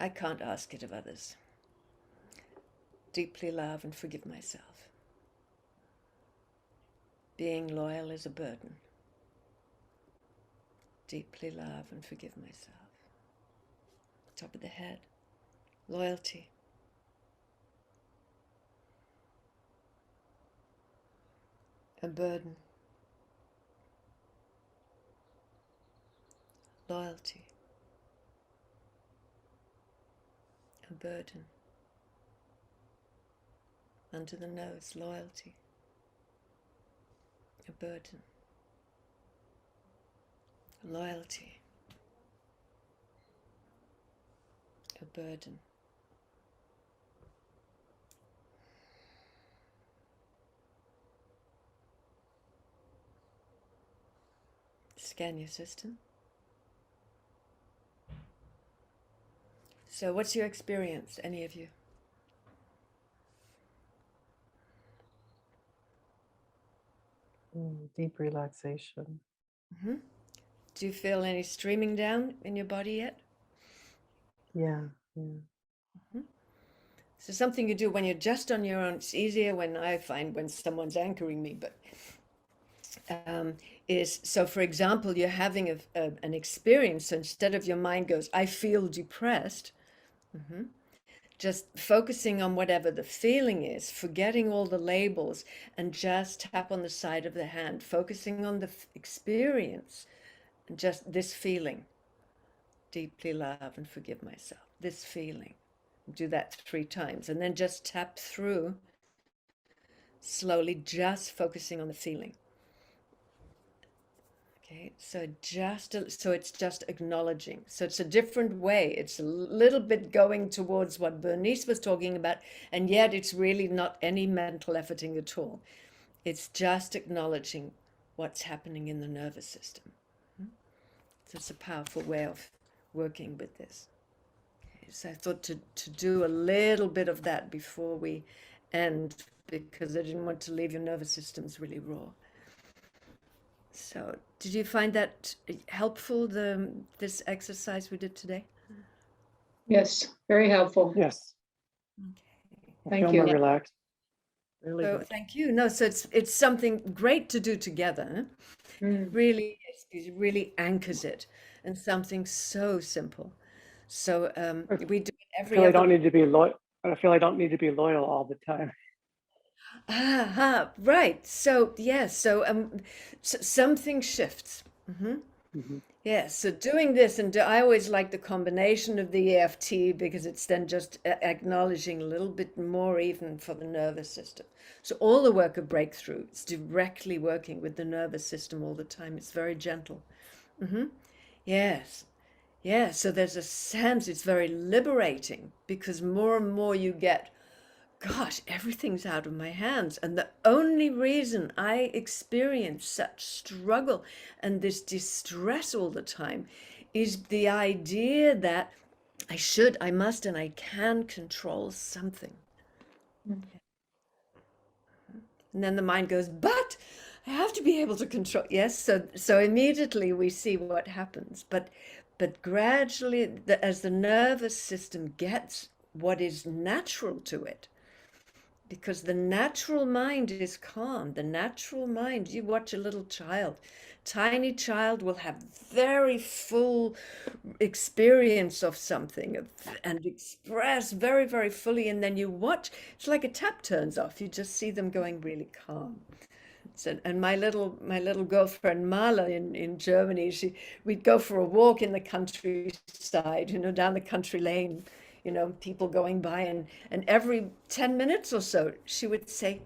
I can't ask it of others. Deeply love and forgive myself. Being loyal is a burden. Deeply love and forgive myself. Top of the head. Loyalty. A burden. Loyalty. A burden. Under the nose, loyalty. A burden. Loyalty. A burden. Scan your system. So what's your experience, any of you? Deep relaxation. Mm-hmm. Do you feel any streaming down in your body yet? Yeah. Mm-hmm. So something you do when you're just on your own. It's easier when I find when someone's anchoring me, but is, so for example, you're having an experience, so instead of your mind goes, I feel depressed, just focusing on whatever the feeling is, forgetting all the labels, and just tap on the side of the hand, focusing on the experience, and just this feeling. Deeply love and forgive myself. This feeling. Do that 3 times, and then just tap through slowly, just focusing on the feeling. Okay, so it's just acknowledging. So it's a different way. It's a little bit going towards what Bernice was talking about, and yet it's really not any mental efforting at all. It's just acknowledging what's happening in the nervous system. So it's a powerful way of working with this. Okay, so I thought to do a little bit of that before we end, because I didn't want to leave your nervous systems really raw. So, did you find that helpful, this exercise we did today? Yes, very helpful. Yes. Okay. I Thank feel you. more relaxed. Really So, good. thank you. No, so it's something great to do together. Really, it really anchors it, and something so simple. So we do it I every feel I other. don't need to be loyal. I feel I don't need to be loyal all the time. Right. So yes. So something shifts. Yes, so doing this, and I always like the combination of the EFT because it's then just acknowledging a little bit more even for the nervous system. So all the work of breakthrough is directly working with the nervous system all the time. It's very gentle. Yes. Yeah, so there's a sense, it's very liberating because more and more you get, gosh, everything's out of my hands. And the only reason I experience such struggle and this distress all the time is the idea that I must, and I can control something. And then the mind goes, but I have to be able to control. Yes, so immediately we see what happens. But gradually, as the nervous system gets what is natural to it, because the natural mind is calm. The natural mind, you watch a little child, tiny child will have very full experience of something and express very, very fully. And then you watch, it's like a tap turns off. You just see them going really calm. So, and my little girlfriend Marla in Germany, we'd go for a walk in the countryside, down the country lane, people going by, and every 10 minutes or so, she would say,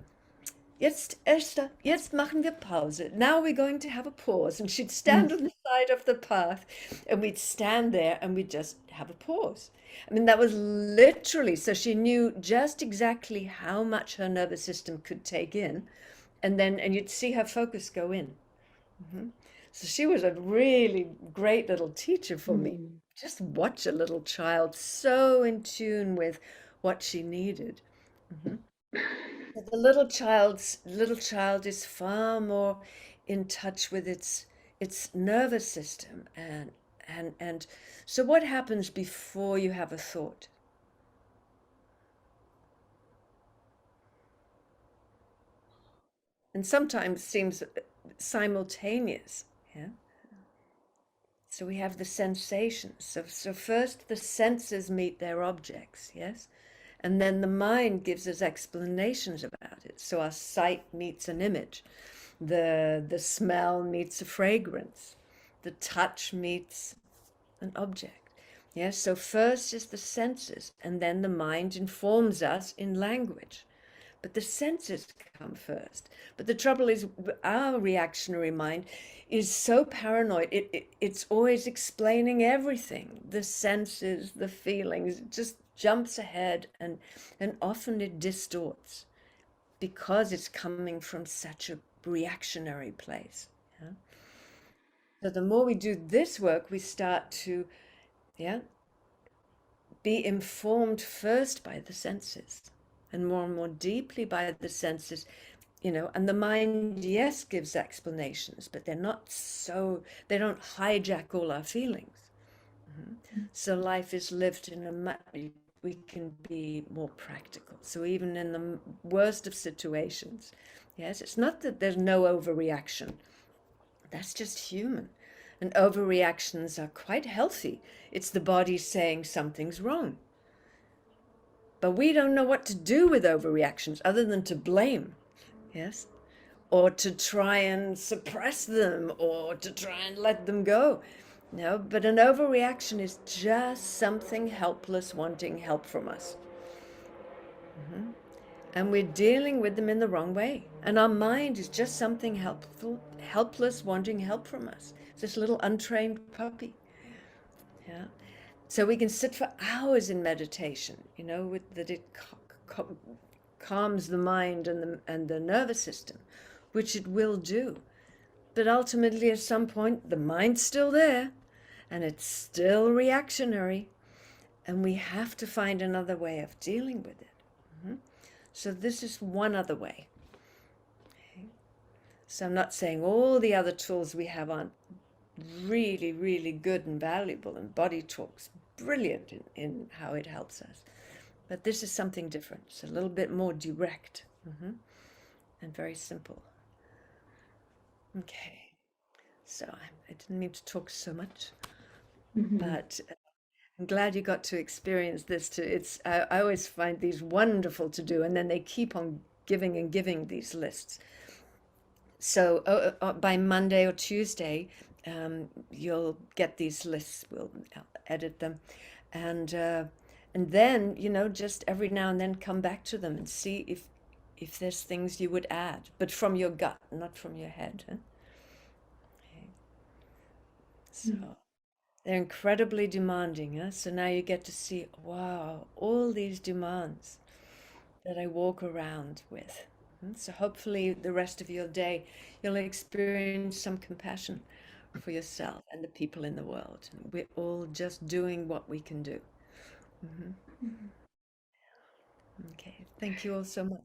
Jetzt, Esther, jetzt machen wir Pause. Now we're going to have a pause. And she'd stand on the side of the path, and we'd stand there and we'd just have a pause. I mean, that was literally, so she knew just exactly how much her nervous system could take in. And you'd see her focus go in. So she was a really great little teacher for me. Mm. Just watch a little child so in tune with what she needed. But the little child is far more in touch with its nervous system, and so what happens before you have a thought? And sometimes seems simultaneous, yeah. So we have the sensations. So first the senses meet their objects, yes? And then the mind gives us explanations about it. So our sight meets an image. The smell meets a fragrance. The touch meets an object. Yes, so first is the senses, and then the mind informs us in language. But the senses come first. But the trouble is, our reactionary mind is so paranoid. It's always explaining everything. The senses, the feelings, it just jumps ahead, and often it distorts because it's coming from such a reactionary place. Yeah? So the more we do this work, we start to, yeah, be informed first by the senses, and more deeply by the senses, and the mind, yes, gives explanations, but they're not so, they don't hijack all our feelings. So life is lived in we can be more practical. So even in the worst of situations, yes, it's not that there's no overreaction. That's just human. And overreactions are quite healthy. It's the body saying something's wrong. But we don't know what to do with overreactions other than to blame, yes? Or to try and suppress them, or to try and let them go. No, but an overreaction is just something helpless wanting help from us. And we're dealing with them in the wrong way. And our mind is just something helpless wanting help from us. It's this little untrained puppy. Yeah. So we can sit for hours in meditation, with that it calms the mind and the nervous system, which it will do. But ultimately, at some point, the mind's still there, and it's still reactionary, and we have to find another way of dealing with it. So this is one other way. Okay. So I'm not saying all the other tools we have aren't really, really good and valuable, and BodyTalk's brilliant in how it helps us. But this is something different. It's a little bit more direct and very simple. Okay. So I didn't mean to talk so much, but I'm glad you got to experience this too. I always find these wonderful to do, and then they keep on giving and giving these lists. So by Monday or Tuesday, you'll get these lists. We'll edit them, and then just every now and then come back to them and see if there's things you would add, but from your gut, not from your head. Huh? Okay. So they're incredibly demanding. Huh? So now you get to see, wow, all these demands that I walk around with. So hopefully the rest of your day, you'll experience some compassion for yourself and the people in the world. We're all just doing what we can do. Okay, thank you all so much.